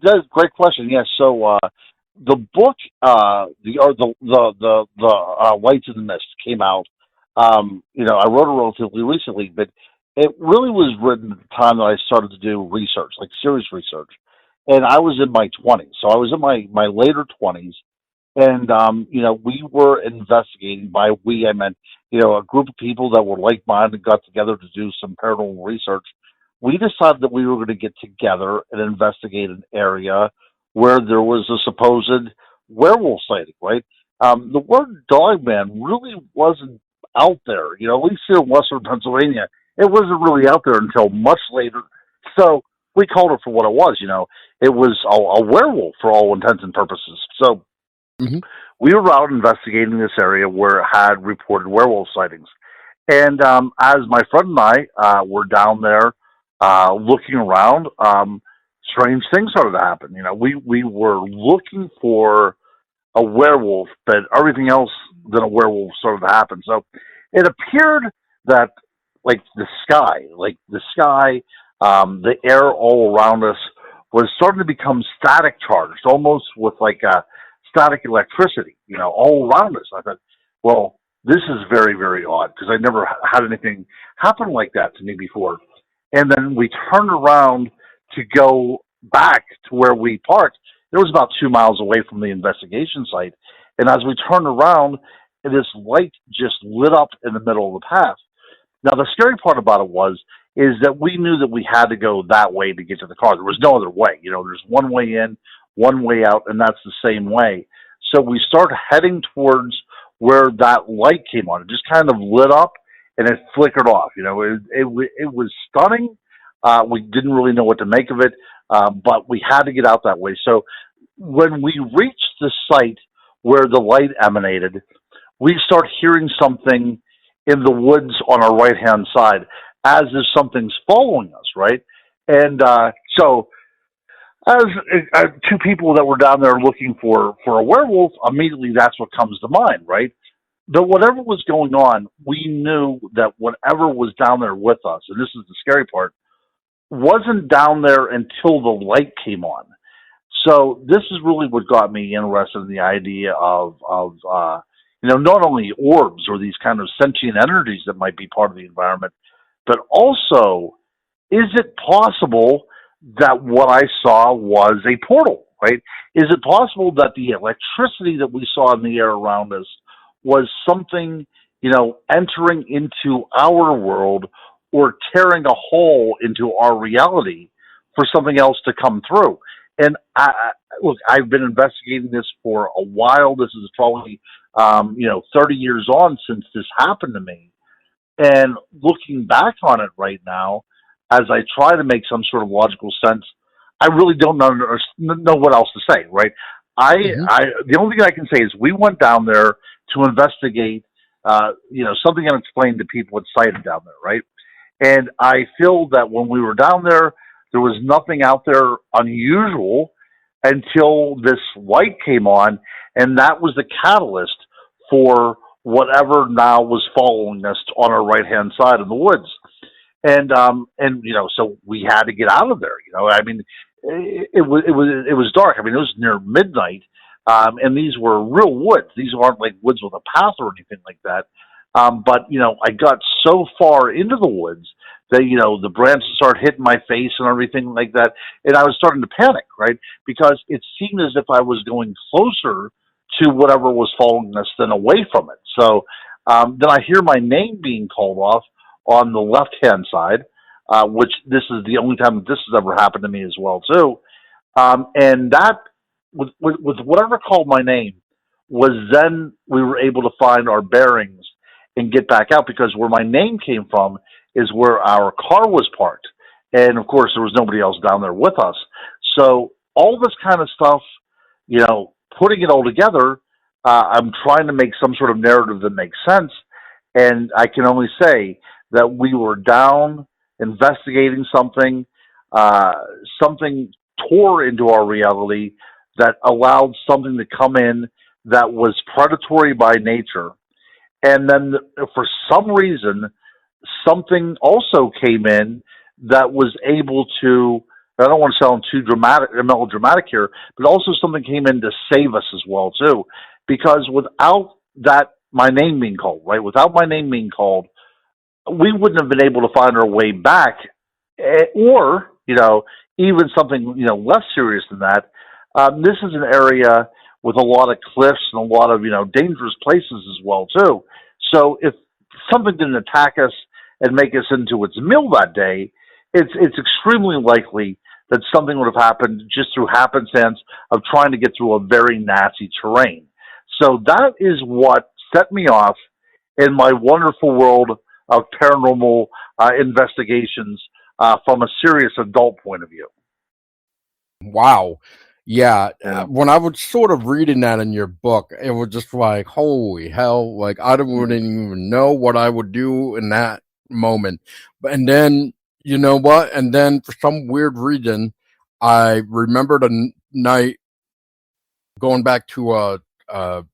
That's a great question. Yes. So the book, the Lights in the Mist, came out. I wrote it relatively recently, but it really was written at the time that I started to do research, like serious research, and I was in my 20s. So I was in my later 20s, and we were investigating. By we, I meant a group of people that were like-minded and got together to do some paranormal research. We decided that we were going to get together and investigate an area where there was a supposed werewolf sighting, right? The word Dogman really wasn't out there, at least here in Western Pennsylvania. It wasn't really out there until much later. So we called it for what it was, It was a werewolf for all intents and purposes. So we were out investigating this area where it had reported werewolf sightings. And as my friend and I were down there, looking around, strange things started to happen. We were looking for a werewolf, but everything else than a werewolf started to happen. So it appeared that, the sky, the air all around us was starting to become static charged, almost with like a static electricity, all around us. I thought, well, this is very, very odd because I never had anything happen like that to me before. And then we turned around to go back to where we parked. It was about 2 miles away from the investigation site. And as we turned around, this light just lit up in the middle of the path. Now, the scary part about it is that we knew that we had to go that way to get to the car. There was no other way. There's one way in, one way out, and that's the same way. So we started heading towards where that light came on. It just kind of lit up and it flickered off. It was stunning. We didn't really know what to make of it, but we had to get out that way. So when we reached the site where the light emanated, we start hearing something in the woods on our right-hand side, as if something's following us, right? And so as two people that were down there looking for a werewolf, immediately that's what comes to mind, right? But whatever was going on, we knew that whatever was down there with us, and this is the scary part, wasn't down there until the light came on. So this is really what got me interested in the idea of not only orbs or these kind of sentient energies that might be part of the environment, but also, is it possible that what I saw was a portal, right? Is it possible that the electricity that we saw in the air around us was something, entering into our world or tearing a hole into our reality for something else to come through? And look, I've been investigating this for a while. This is probably, 30 years on since this happened to me. And looking back on it right now, as I try to make some sort of logical sense, I really don't know what else to say, right? The only thing I can say is we went down there to investigate, something unexplained to people at sighted down there, right? And I feel that when we were down there, there was nothing out there unusual until this light came on, and that was the catalyst for whatever now was following us on our right-hand side in the woods. And so we had to get out of there. It was dark. It was near midnight, and these were real woods. These aren't like woods with a path or anything like that. But I got so far into the woods that, the branches started hitting my face and everything like that. And I was starting to panic, right? Because it seemed as if I was going closer to whatever was following us than away from it. So then I hear my name being called off on the left-hand side, which this is the only time that this has ever happened to me as well, too. And that, with whatever called my name, was then we were able to find our bearings and get back out, because where my name came from is where our car was parked. And, of course, there was nobody else down there with us. So all this kind of stuff, putting it all together, I'm trying to make some sort of narrative that makes sense. And I can only say that we were down investigating something, something tore into our reality that allowed something to come in that was predatory by nature. And then for some reason, something also came in that was able to, I don't want to sound too melodramatic here, but also something came in to save us as well, too. Because without that, my name being called, right? Without my name being called, we wouldn't have been able to find our way back, or, even something, less serious than that. This is an area with a lot of cliffs and a lot of, dangerous places as well, too. So if something didn't attack us and make us into its meal that day, it's extremely likely that something would have happened just through happenstance of trying to get through a very nasty terrain. So that is what set me off in my wonderful world of paranormal investigations from a serious adult point of view. Wow. Yeah. When I was sort of reading that in your book, it was just like, holy hell, like I wouldn't even know what I would do in that moment. And then, you know what? And then for some weird reason, I remembered a night going back to a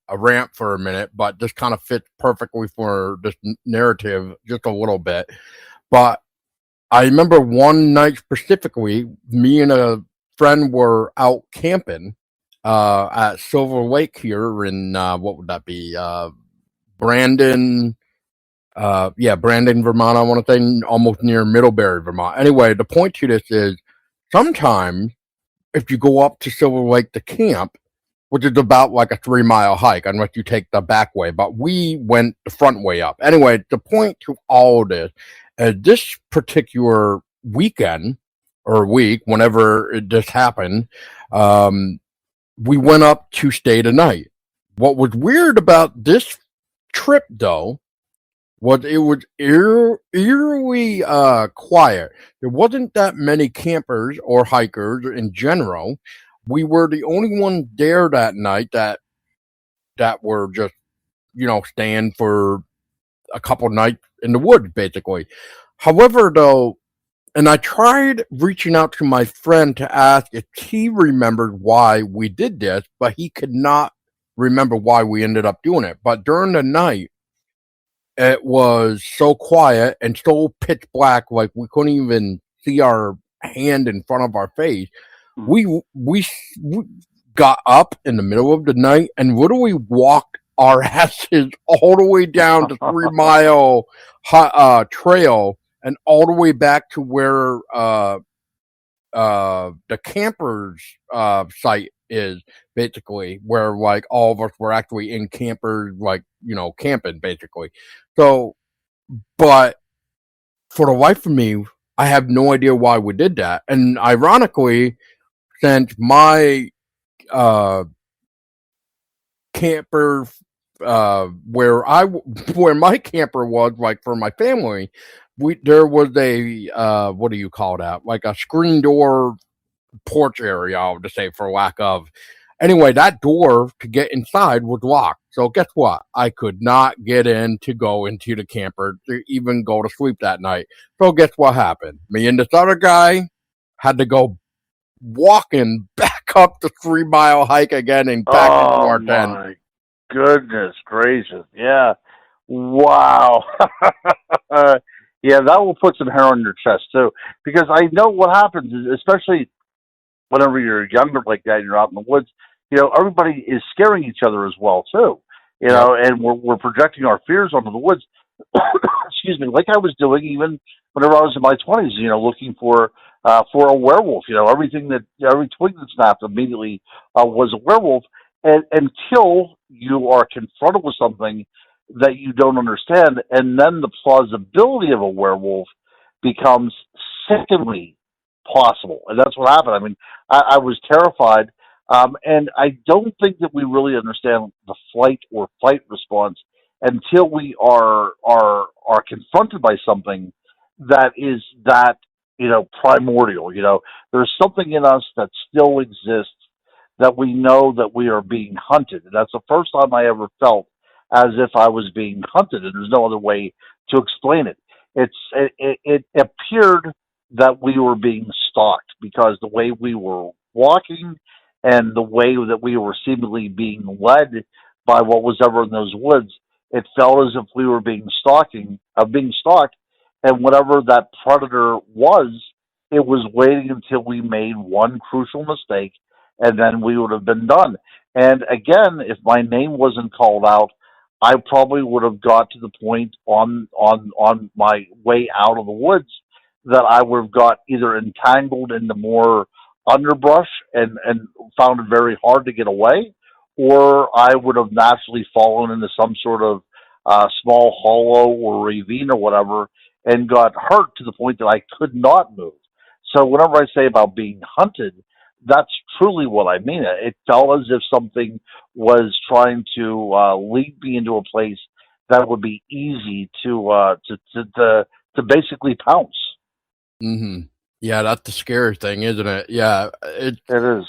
rant for a minute, but just kind of fits perfectly for this narrative just a little bit. But I remember one night specifically, me and a friend were out camping at Silver Lake here in what would that be? Brandon. Brandon, Vermont. I want to say almost near Middlebury, Vermont. Anyway, the point to this is sometimes if you go up to Silver Lake to camp, which is about like a 3-mile hike, unless you take the back way, but we went the front way up. Anyway, the point to all of this particular weekend or week, whenever this happened, we went up to stay the night. What was weird about this trip, though, was it was eerily quiet. There wasn't that many campers or hikers in general. We were the only ones there that night that were just, staying for a couple nights in the woods, basically. However, though, and I tried reaching out to my friend to ask if he remembered why we did this, but he could not remember why we ended up doing it. But during the night, it was so quiet and so pitch black, like we couldn't even see our hand in front of our face. We got up in the middle of the night and literally walked our asses all the way down the 3-mile trail and all the way back to where the campers site is, basically, where like all of us were actually in campers, like, camping, basically. So, but for the life of me, I have no idea why we did that. And ironically, since my camper, where my camper was, like for my family, there was a what do you call that? Like a screen door porch area, I would just say, for lack of. Anyway, that door to get inside was locked. So guess what? I could not get in to go into the camper to even go to sleep that night. So guess what happened? Me and this other guy had to go walking back up the 3-mile hike again and back into our tent. Oh my goodness gracious! Yeah, wow. Yeah, that will put some hair on your chest too, because I know what happens is, especially whenever you're younger like that and you're out in the woods, everybody is scaring each other as well too, and we're projecting our fears onto the woods. Excuse me, like I was doing even whenever I was in my 20s, looking for a werewolf. Every twig that snapped immediately was a werewolf, and until you are confronted with something that you don't understand, and then the plausibility of a werewolf becomes secondly possible, and that's what happened. I mean, I was terrified, and I don't think that we really understand the flight or fight response until we are confronted by something that is that primordial. There's something in us that still exists, that we know that we are being hunted, and that's the first time I ever felt as if I was being hunted, and there's no other way to explain it. It appeared that we were being stalked, because the way we were walking and the way that we were seemingly being led by what was ever in those woods, it felt as if we were being stalked, and whatever that predator was, it was waiting until we made one crucial mistake, and then we would have been done. And again, if my name wasn't called out, I probably would have got to the point on my way out of the woods that I would have got either entangled into more underbrush and found it very hard to get away, or I would have naturally fallen into some sort of small hollow or ravine or whatever and got hurt to the point that I could not move. So whenever I say about being hunted, that's truly what I mean. It felt as if something was trying to lead me into a place that would be easy to basically pounce. Mm-hmm. Yeah, that's the scary thing, isn't it? Yeah, it is.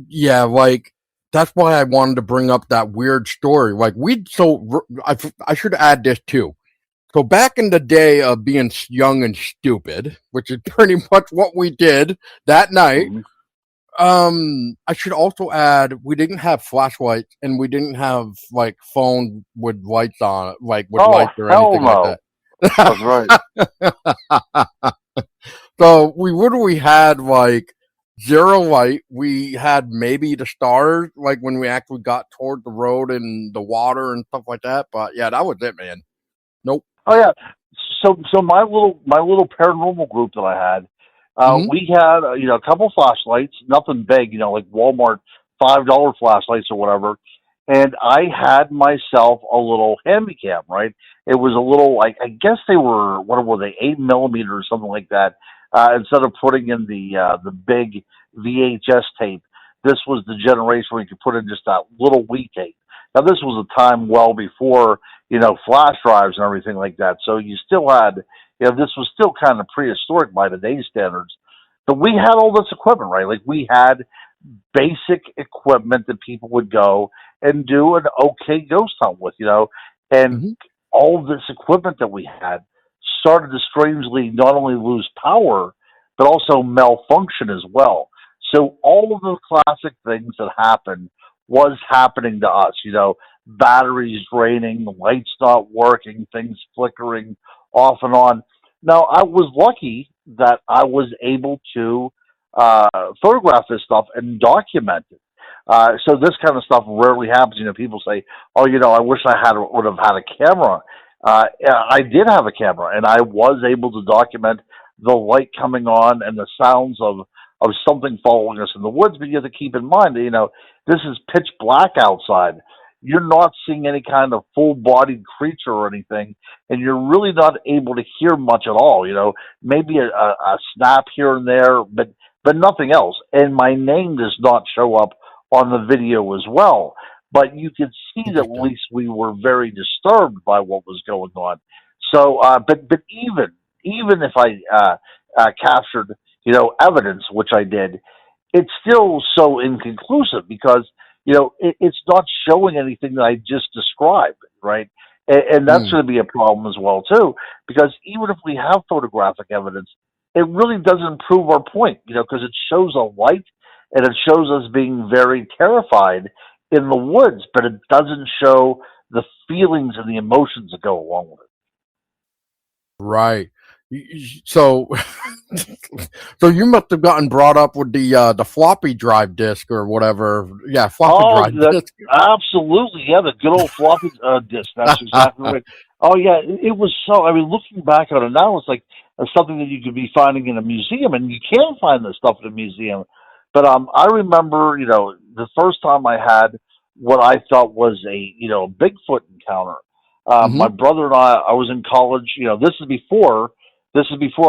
Yeah, like that's why I wanted to bring up that weird story. Like I should add this too. So back in the day of being young and stupid, which is pretty much what we did that night. Mm-hmm. I should also add, we didn't have flashlights and we didn't have like phone with lights on it, like with lights or anything like that. That's right. So we literally had like zero light. We had maybe the stars, like when we actually got toward the road and the water and stuff like that. But yeah, that was it, man. Nope. Oh yeah. So my little paranormal group that I had, Hmm. we had a couple flashlights, nothing big, like Walmart $5 flashlights or whatever, and I had myself a little handy cam. Right, it was a little, like, I guess they were, what were they, 8 millimeter or something like that. Instead of putting in the big VHS tape, this was the generation where you could put in just that little wee tape. Now this was a time well before flash drives and everything like that. So you still had, this was still kind of prehistoric by today's standards. But we had all this equipment, right? Like, we had basic equipment that people would go and do an okay ghost hunt with, and Hmm. all of this equipment that we had started to strangely not only lose power, but also malfunction as well. So all of the classic things that happened was happening to us, batteries draining, lights not working, things flickering off and on. Now, I was lucky that I was able to uh, photograph this stuff and document it. So this kind of stuff rarely happens. People say, "Oh, I wish I would have had a camera." Yeah, I did have a camera, and I was able to document the light coming on and the sounds of something following us in the woods. But you have to keep in mind that this is pitch black outside. You're not seeing any kind of full-bodied creature or anything, and you're really not able to hear much at all. Maybe a snap here and there, but nothing else. And my name does not show up on the video as well. But you could see that at Interesting. least we were very disturbed by what was going on. So, but even if I captured evidence, which I did, it's still so inconclusive because it's not showing anything that I just described, right? And that's Mm. going to be a problem as well too, because even if we have photographic evidence, it really doesn't prove our point, because it shows a light and it shows us being very terrified in the woods, but it doesn't show the feelings and the emotions that go along with it. Right. So, so you must have gotten brought up with the floppy drive disk or whatever. Yeah, floppy Oh, drive that disk. absolutely, yeah, the good old floppy disk. That's exactly right. Oh, yeah, it was so. I mean, looking back on it now, it's like something that you could be finding in a museum, and you can find this stuff in a museum. But I remember, the first time I had what I thought was a Bigfoot encounter. My Hmm. brother and I was in college. This is before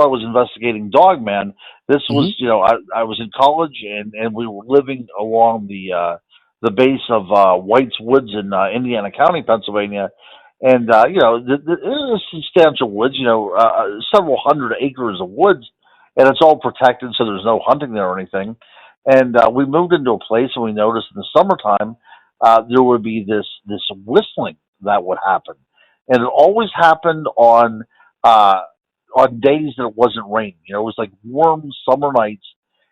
I was investigating Dogman. This Hmm. was, I was in college, and we were living along the base of White's Woods in Indiana County, Pennsylvania, and it was substantial woods, several hundred acres of woods, and it's all protected, so there's no hunting there or anything. And we moved into a place, and we noticed in the summertime there would be this whistling that would happen, and it always happened uh, on days that it wasn't raining. It was like warm summer nights,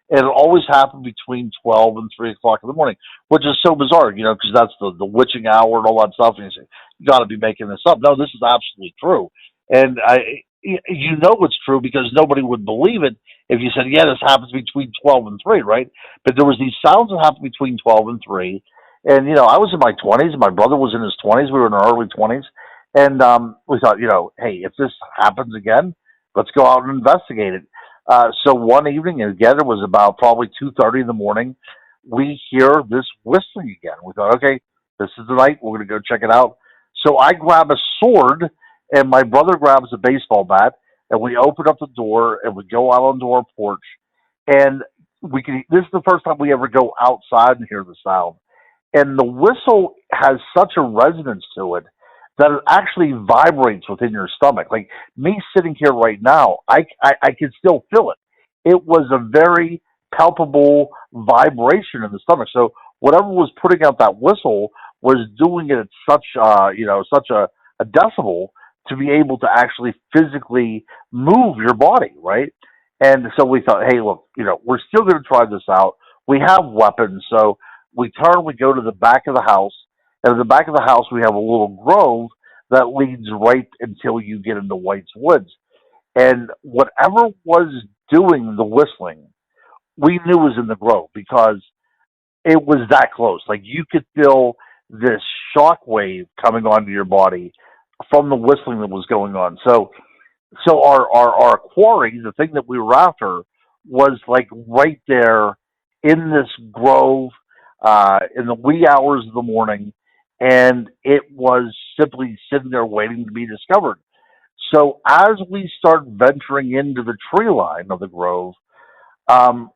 and it always happened between 12 and 3 o'clock in the morning, which is so bizarre, because that's the witching hour and all that stuff. And you say, you got to be making this up. No, this is absolutely true. And it's true because nobody would believe it if you said, yeah, this happens between 12 and 3, right? But there was these sounds that happened between 12 and 3. And, I was in my 20s, and my brother was in his 20s. We were in our early 20s. And we thought, hey, if this happens again, let's go out and investigate it. So one evening, and again, it was about probably 2:30 in the morning. We hear this whistling again. We thought, okay, this is the night. We're going to go check it out. So I grab a sword, and my brother grabs a baseball bat, and we open up the door, and we go out onto our porch. And this is the first time we ever go outside and hear the sound. And the whistle has such a resonance to it that it actually vibrates within your stomach. Like me sitting here right now, I can still feel it. It was a very palpable vibration in the stomach. So whatever was putting out that whistle was doing it at such a decibel to be able to actually physically move your body, right? And so we thought, hey, look, we're still going to try this out. We have weapons, so we turn, we go to the back of the house, and in the back of the house, we have a little grove that leads right until you get into White's Woods. And whatever was doing the whistling we knew was in the grove because it was that close. Like you could feel this shock wave coming onto your body from the whistling that was going on. So our quarry, the thing that we were after, was like right there in this grove in the wee hours of the morning, and it was simply sitting there waiting to be discovered. So as we start venturing into the tree line of the grove, um,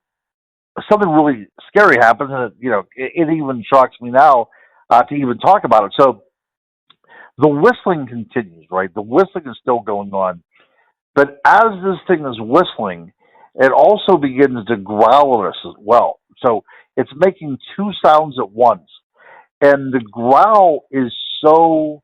something really scary happens, and it even shocks me now to even talk about it. So the whistling continues, right? The whistling is still going on, but as this thing is whistling, it also begins to growl at us as well. So it's making two sounds at once, and the growl is so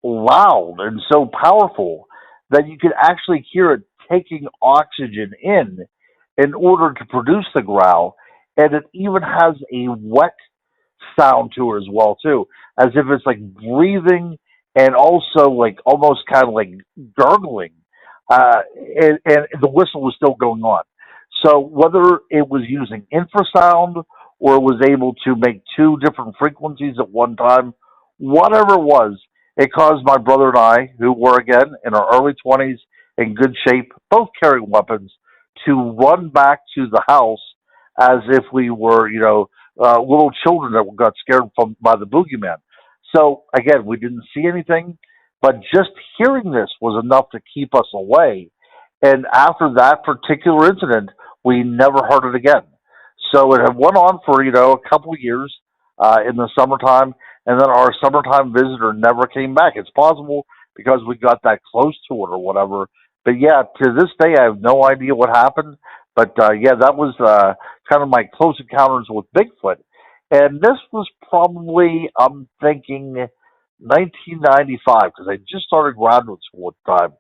loud and so powerful that you can actually hear it taking oxygen in order to produce the growl, and it even has a wet sound to it as well too, as if it's like breathing and also like almost kind of like gurgling, and the whistle was still going on. So whether it was using infrasound or it was able to make two different frequencies at one time, whatever it was, it caused my brother and I, who were again in our early 20s, in good shape, both carrying weapons, to run back to the house as if we were, little children that got scared by the boogeyman. So again, we didn't see anything, but just hearing this was enough to keep us away. And after that particular incident, we never heard it again. So it had went on for a couple of years in the summertime, and then our summertime visitor never came back. It's possible because we got that close to it or whatever. But yeah, to this day, I have no idea what happened. But yeah, that was kind of my close encounters with Bigfoot. And this was probably, I'm thinking, 1995, because I just started graduate school at the time.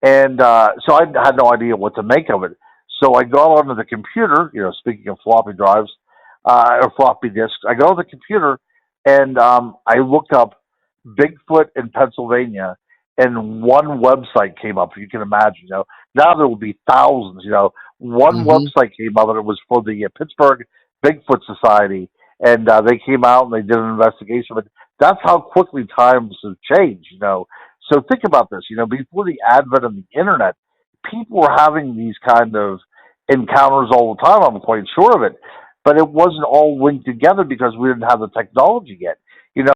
And so I had no idea what to make of it. So I got onto the computer, speaking of floppy drives, or floppy disks, I got on the computer and I looked up Bigfoot in Pennsylvania, and one website came up. You can imagine, now there will be thousands. One website came up, and it was for the Pittsburgh Bigfoot Society, and they came out and they did an investigation. But that's how quickly times have changed. So think about this. Before the advent of the internet, people were having these kind of encounters all the time. I'm quite sure of it, but it wasn't all linked together because we didn't have the technology yet.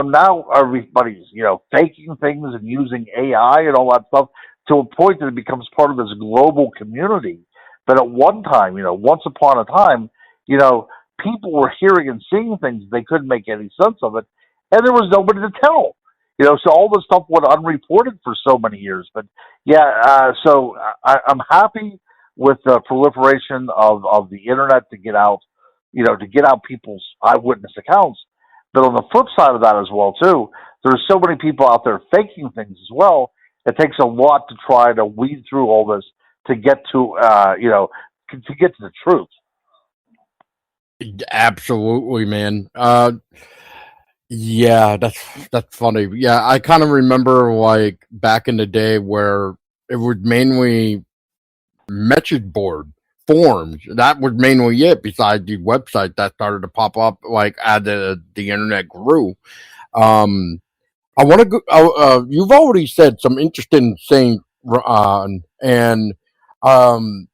Now everybody's, faking things and using AI and all that stuff to a point that it becomes part of this global community. But at one time, once upon a time, people were hearing and seeing things, they couldn't make any sense of it, and there was nobody to tell. So all this stuff went unreported for so many years. But yeah, so I'm happy with the proliferation of the internet to get out, to get out people's eyewitness accounts. But on the flip side of that as well too, there's so many people out there faking things as well. It takes a lot to try to weed through all this to get to, to get to the truth. Absolutely, man. Yeah, that's funny. Yeah, I kind of remember like back in the day where it was mainly message board forums. That was mainly it. Besides the website that started to pop up like as the internet grew. I want to go. You've already said some interesting things, and I'm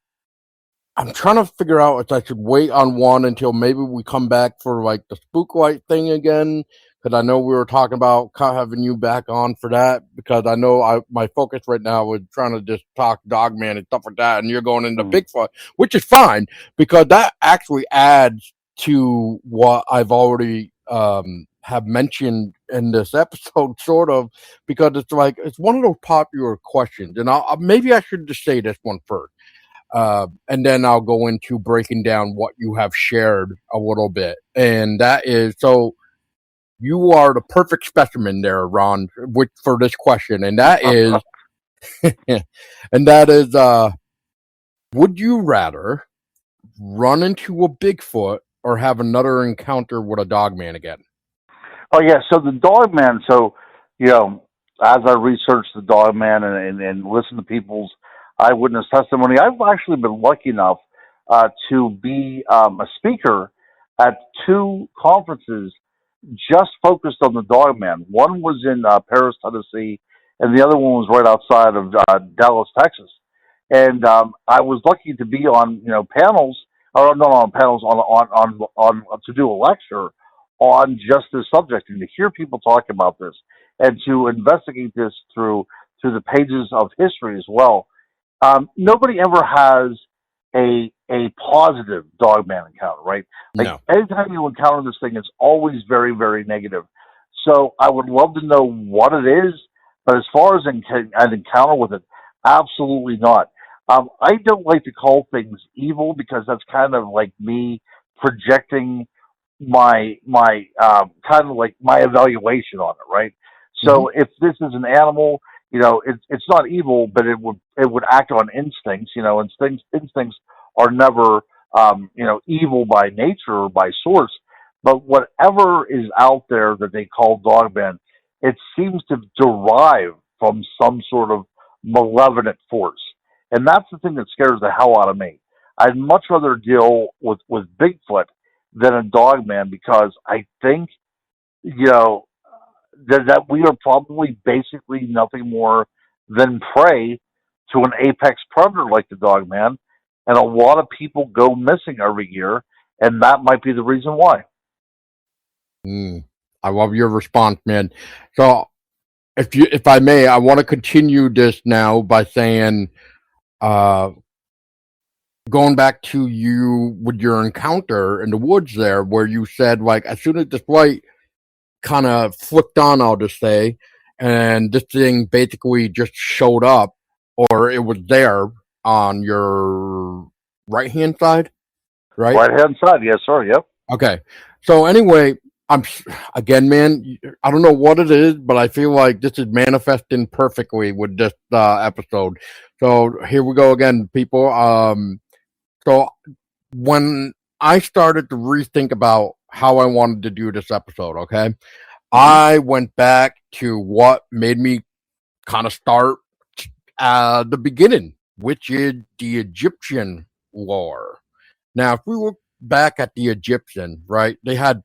trying to figure out if I should wait on one until maybe we come back for like the spook light thing again. Because I know we were talking about having you back on for that. Because I know my focus right now was trying to just talk Dogman and stuff like that, and you're going into Bigfoot, which is fine because that actually adds to what I've already have mentioned in this episode, sort of, because it's one of those popular questions, and maybe I should just say this one first. And then I'll go into breaking down what you have shared a little bit. And that is, so you are the perfect specimen there, Ron, for this question. And that is, would you rather run into a Bigfoot or have another encounter with a Dogman again? Oh yeah. So the Dogman, as I researched the Dogman and listen to people's eyewitness testimony, I've actually been lucky enough to be a speaker at two conferences just focused on the Dogman. One was in Paris, Tennessee, and the other one was right outside of Dallas, Texas. And I was lucky to be on panels, or not on panels, on to do a lecture on just this subject, and to hear people talk about this and to investigate this through the pages of history as well. Nobody ever has a positive Dogman encounter, right? Like No. anytime you encounter this thing, it's always very, very negative. So I would love to know what it is, but as far as an encounter with it, absolutely not. I don't like to call things evil because that's kind of like me projecting my kind of like my evaluation on it, right? So if this is an animal, it's not evil, but it would act on instincts. Instincts are never evil by nature or by source. But whatever is out there that they call Dogman, it seems to derive from some sort of malevolent force. And that's the thing that scares the hell out of me. I'd much rather deal with Bigfoot than a Dogman, because I think, that we are probably basically nothing more than prey to an apex predator like the Dogman. And a lot of people go missing every year, and that might be the reason why. I love your response, man. So, if I may, I want to continue this now by saying, going back to you with your encounter in the woods there, where you said, like, as soon as this light kind of flicked on, I'll just say, and this thing basically just showed up, or it was there on your right hand side, right? Right hand side, yes, sir. Yep. Okay. So anyway, again, man, I don't know what it is, but I feel like this is manifesting perfectly with this episode. So here we go again, people. So when I started to rethink about how I wanted to do this episode, okay, I went back to what made me kind of start the beginning, which is the Egyptian lore. Now, if we look back at the Egyptian, right, they had,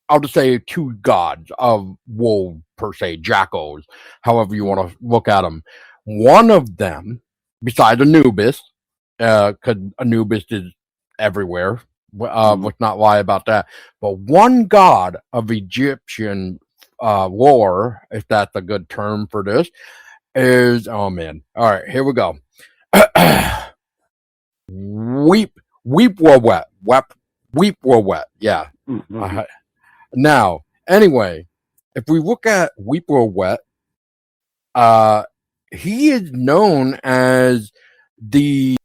I'll just say, two gods of wolves, per se, jackals, however you want to look at them. One of them, besides Anubis, because Anubis is everywhere, let's not lie about that, but one god of Egyptian lore, if that's a good term for this, is, oh man, all right, here we go. Weep were wet. Weep were wet. Yeah. Now, anyway, if we look at Weep were wet, he is known as the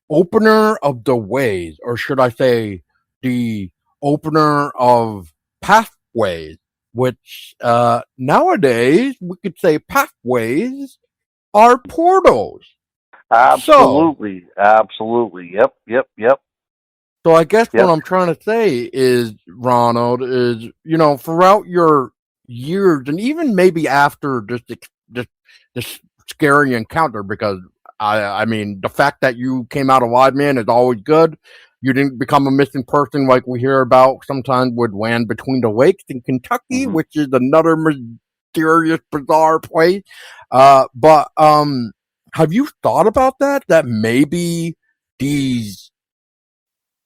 opener of the ways, or should I say, the opener of pathways, which nowadays we could say pathways are portals. Absolutely. Absolutely. Yep. So I guess what I'm trying to say is, Ronald, is, throughout your years, and even maybe after this scary encounter, because I mean, the fact that you came out alive, man, is always good. You didn't become a missing person like we hear about sometimes with Land Between the Lakes in Kentucky, which is another mysterious, bizarre place. But have you thought about that? That maybe these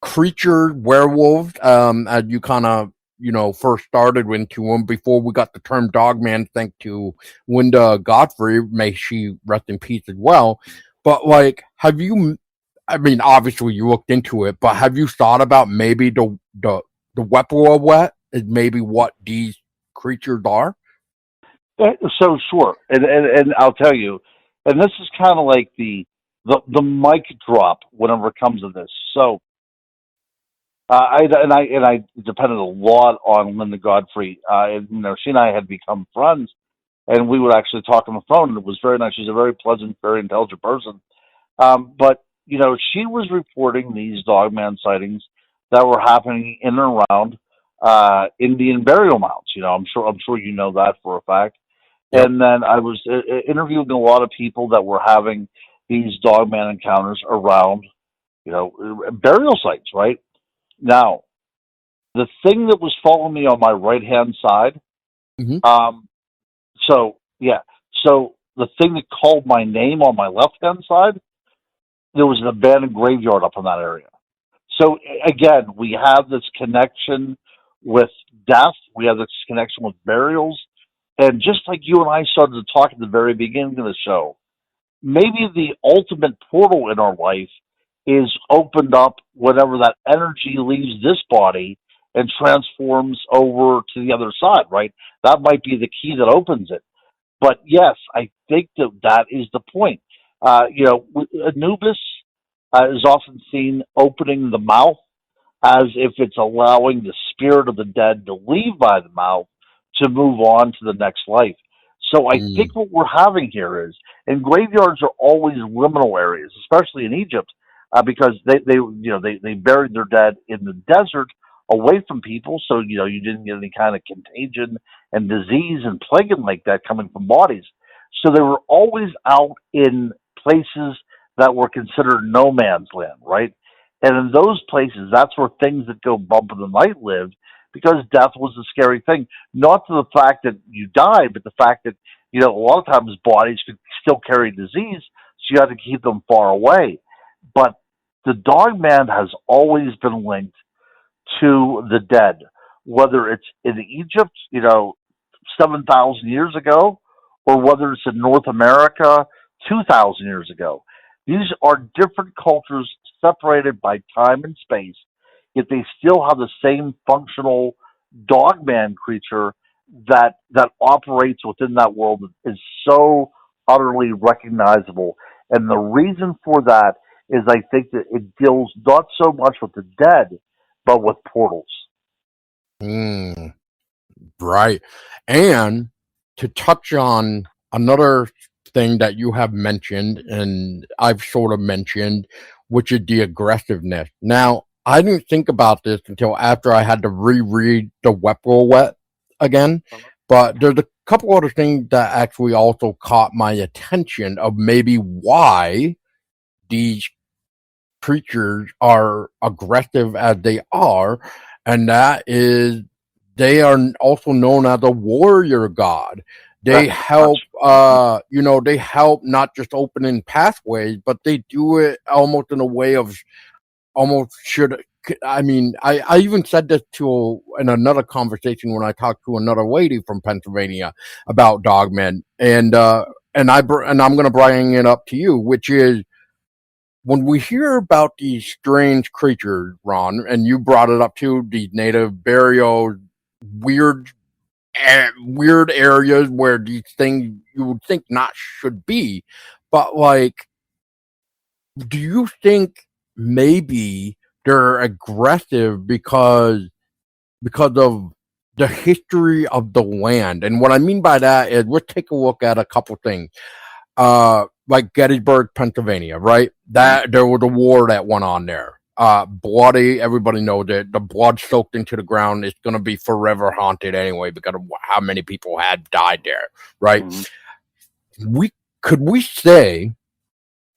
creature werewolves, as you kind of first started into them before we got the term Dogman, thanks to Linda Godfrey, may she rest in peace as well. But like, have you? I mean, obviously you looked into it, but have you thought about maybe the Weppua wet is maybe what these creatures are? So sure, and I'll tell you, and this is kind of like the mic drop whenever it comes to this. So I depended a lot on Linda Godfrey. She and I had become friends, and we would actually talk on the phone, and it was very nice. She's a very pleasant, very intelligent person. But she was reporting these Dogman sightings that were happening in and around Indian burial mounds. I'm sure you know that for a fact. Yep. And then I was interviewing a lot of people that were having these Dogman encounters around burial sites, right? Now, the thing that was following me on my right-hand side, Mhm. so, yeah, so the thing that called my name on my left-hand side, there was an abandoned graveyard up in that area. So, again, we have this connection with death. We have this connection with burials. And just like you and I started to talk at the very beginning of the show, maybe the ultimate portal in our life is opened up whenever that energy leaves this body and transforms over to the other side, right? That might be the key that opens it. But yes, I think that is the point. Anubis is often seen opening the mouth as if it's allowing the spirit of the dead to leave by the mouth to move on to the next life. So I Mm. think what we're having here is, and graveyards are always liminal areas, especially in Egypt, because they buried their dead in the desert away from people, so you didn't get any kind of contagion and disease and plaguing like that coming from bodies. So they were always out in places that were considered no man's land, right? And in those places, that's where things that go bump in the night lived, because death was a scary thing. Not to the fact that you died, but the fact that, a lot of times bodies could still carry disease, so you had to keep them far away. But the Dogman has always been linked to the dead, whether it's in Egypt, 7,000 years ago, or whether it's in North America 2,000 years ago. These are different cultures separated by time and space, yet they still have the same functional dogman creature that operates within that world that is so utterly recognizable. And the reason for that is I think that it deals not so much with the dead, but with portals. Mm. Right. And to touch on another thing that you have mentioned, and I've sort of mentioned, which is the aggressiveness. Now, I didn't think about this until after I had to reread the Wet again, but there's a couple other things that actually also caught my attention of maybe why these creatures are aggressive as they are, and that is they are also known as a warrior god. They help, they help not just opening pathways, but they do it almost in a way of almost should. I mean, I even said this to in another conversation when I talked to another lady from Pennsylvania about dogmen, and I'm going to bring it up to you, which is when we hear about these strange creatures, Ron, and you brought it up too, these native burial, weird, weird areas where these things you would think not should be, but like, do you think maybe they're aggressive because of the history of the land? And what I mean by that is, let's take a look at a couple things. Like Gettysburg, Pennsylvania, right? That there was a war that went on there. Bloody. Everybody knows it. The blood soaked into the ground. It's going to be forever haunted anyway because of how many people had died there, right? We could we say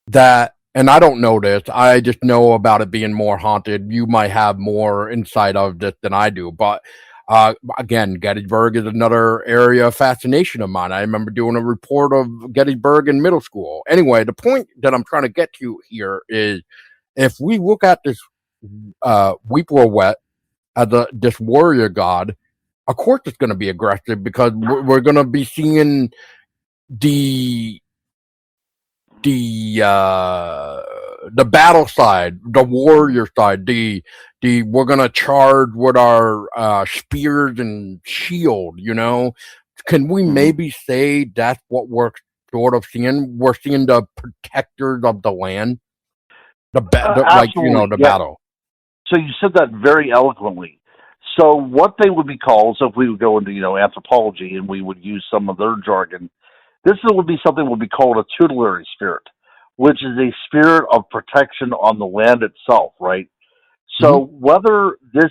that, and I don't know this. I just know about it being more haunted. You might have more insight of this than I do, but again, Gettysburg is another area of fascination of mine. I remember doing a report of Gettysburg in middle school. Anyway, the point that I'm trying to get to here is if we look at this Weepwet as this warrior god, of course it's going to be aggressive because we're going to be seeing the the battle side, the warrior side, the we're gonna charge with our spears and shield. Can we maybe say that's what we're sort of seeing? We're seeing the protectors of the land, Absolutely, the yeah. battle. So you said that very eloquently. So what they would be called, so if we would go into, anthropology and we would use some of their jargon, this would be something that would be called a tutelary spirit, which is a spirit of protection on the land itself, right? So whether this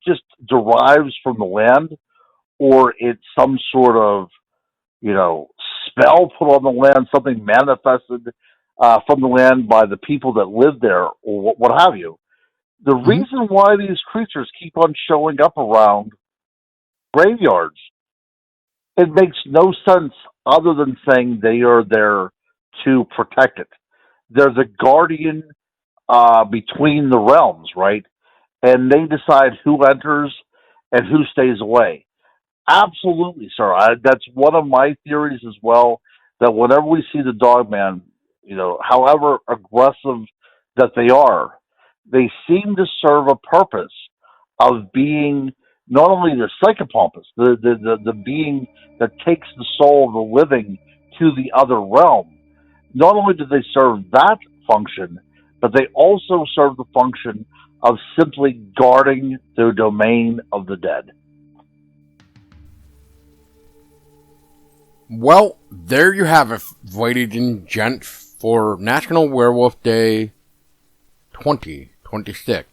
just derives from the land or it's some sort of, spell put on the land, something manifested, from the land by the people that live there, or what have you. The reason why these creatures keep on showing up around graveyards, it makes no sense other than saying they are there to protect it. They're the guardian between the realms, right? And they decide who enters and who stays away. Absolutely, sir. That's one of my theories as well, that whenever we see the Dogman, however aggressive that they seem to serve a purpose of being not only the psychopompus, the being that takes the soul of the living to the other realm. Not only do they serve that function, but they also serve the function of simply guarding the domain of the dead. Well, there you have it, ladies and gents, for National Werewolf Day 2026.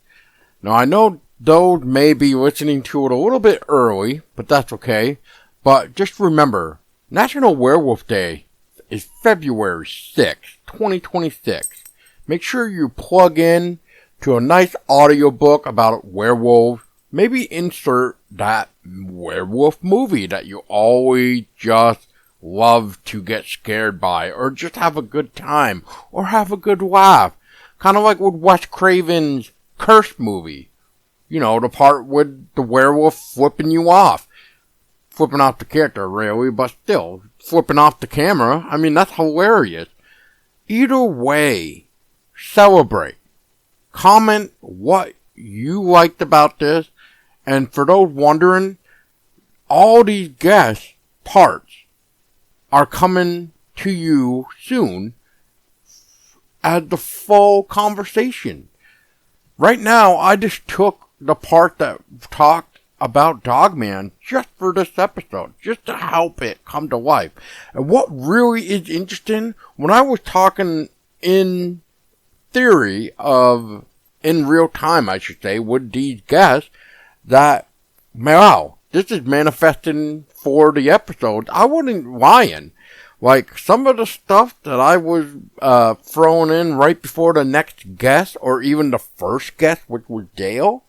Now, I know those may be listening to it a little bit early, but that's okay. But just remember, National Werewolf Day is February 6th, 2026. Make sure you plug in to a nice audiobook about werewolves. Maybe insert that werewolf movie that you always just love to get scared by, or just have a good time, or have a good laugh. Kind of like with Wes Craven's Curse movie. The part with the werewolf flipping you off. Flipping off the character, really, but still, flipping off the camera. I mean, that's hilarious. Either way, celebrate. Comment what you liked about this. And for those wondering, all these guest parts are coming to you soon as the full conversation. Right now, I just took the part that talked about Dogman just for this episode, just to help it come to life. And what really is interesting, when I was talking in theory in real time, I should say, with these guests, that, wow, this is manifesting for the episode. I wasn't lying. Like, some of the stuff that I was throwing in right before the next guest, or even the first guest, which was Dale,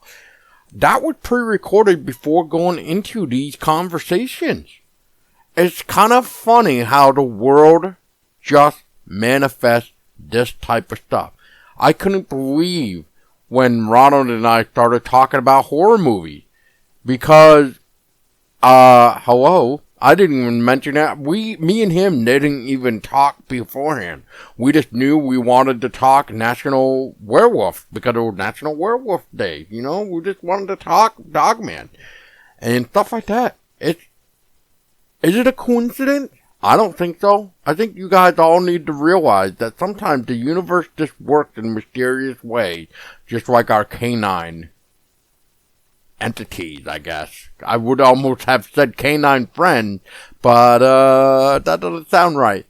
that was pre-recorded before going into these conversations. It's kind of funny how the world just manifests this type of stuff. I couldn't believe when Ronald and I started talking about horror movies. Because, hello, I didn't even mention that. Me and him didn't even talk beforehand. We just knew we wanted to talk National Werewolf because it was National Werewolf Day. We just wanted to talk Dogman and stuff like that. Is it a coincidence? I don't think so. I think you guys all need to realize that sometimes the universe just works in mysterious ways, just like our canine entities, I guess. I would almost have said canine friend, but that doesn't sound right.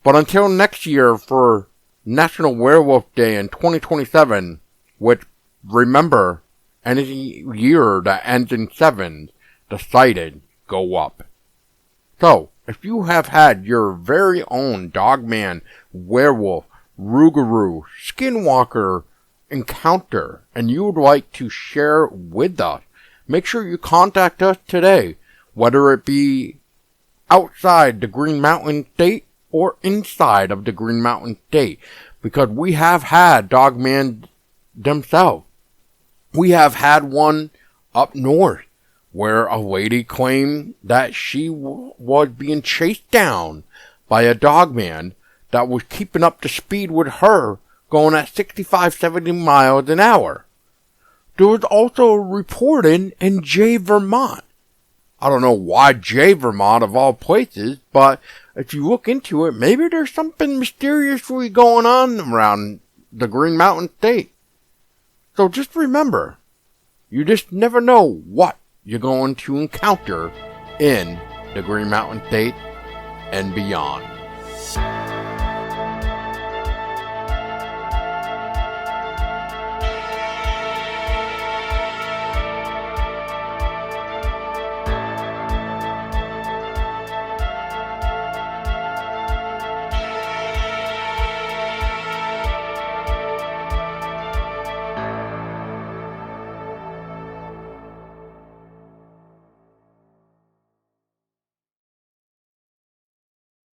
But until next year for National Werewolf Day in 2027, which, remember, any year that ends in 7, the sighted go up. So, if you have had your very own Dogman, Werewolf, Rougarou, Skinwalker encounter, and you would like to share with us, make sure you contact us today, whether it be outside the Green Mountain State or inside of the Green Mountain State, because we have had Dogman themselves. We have had one up north where a lady claimed that she was being chased down by a Dogman that was keeping up the speed with her, going at 65, 70 miles an hour. There was also a report in Vermont. I don't know why Vermont of all places, but if you look into it, maybe there's something mysteriously going on around the Green Mountain State. So just remember, you just never know what you're going to encounter in the Green Mountain State and beyond.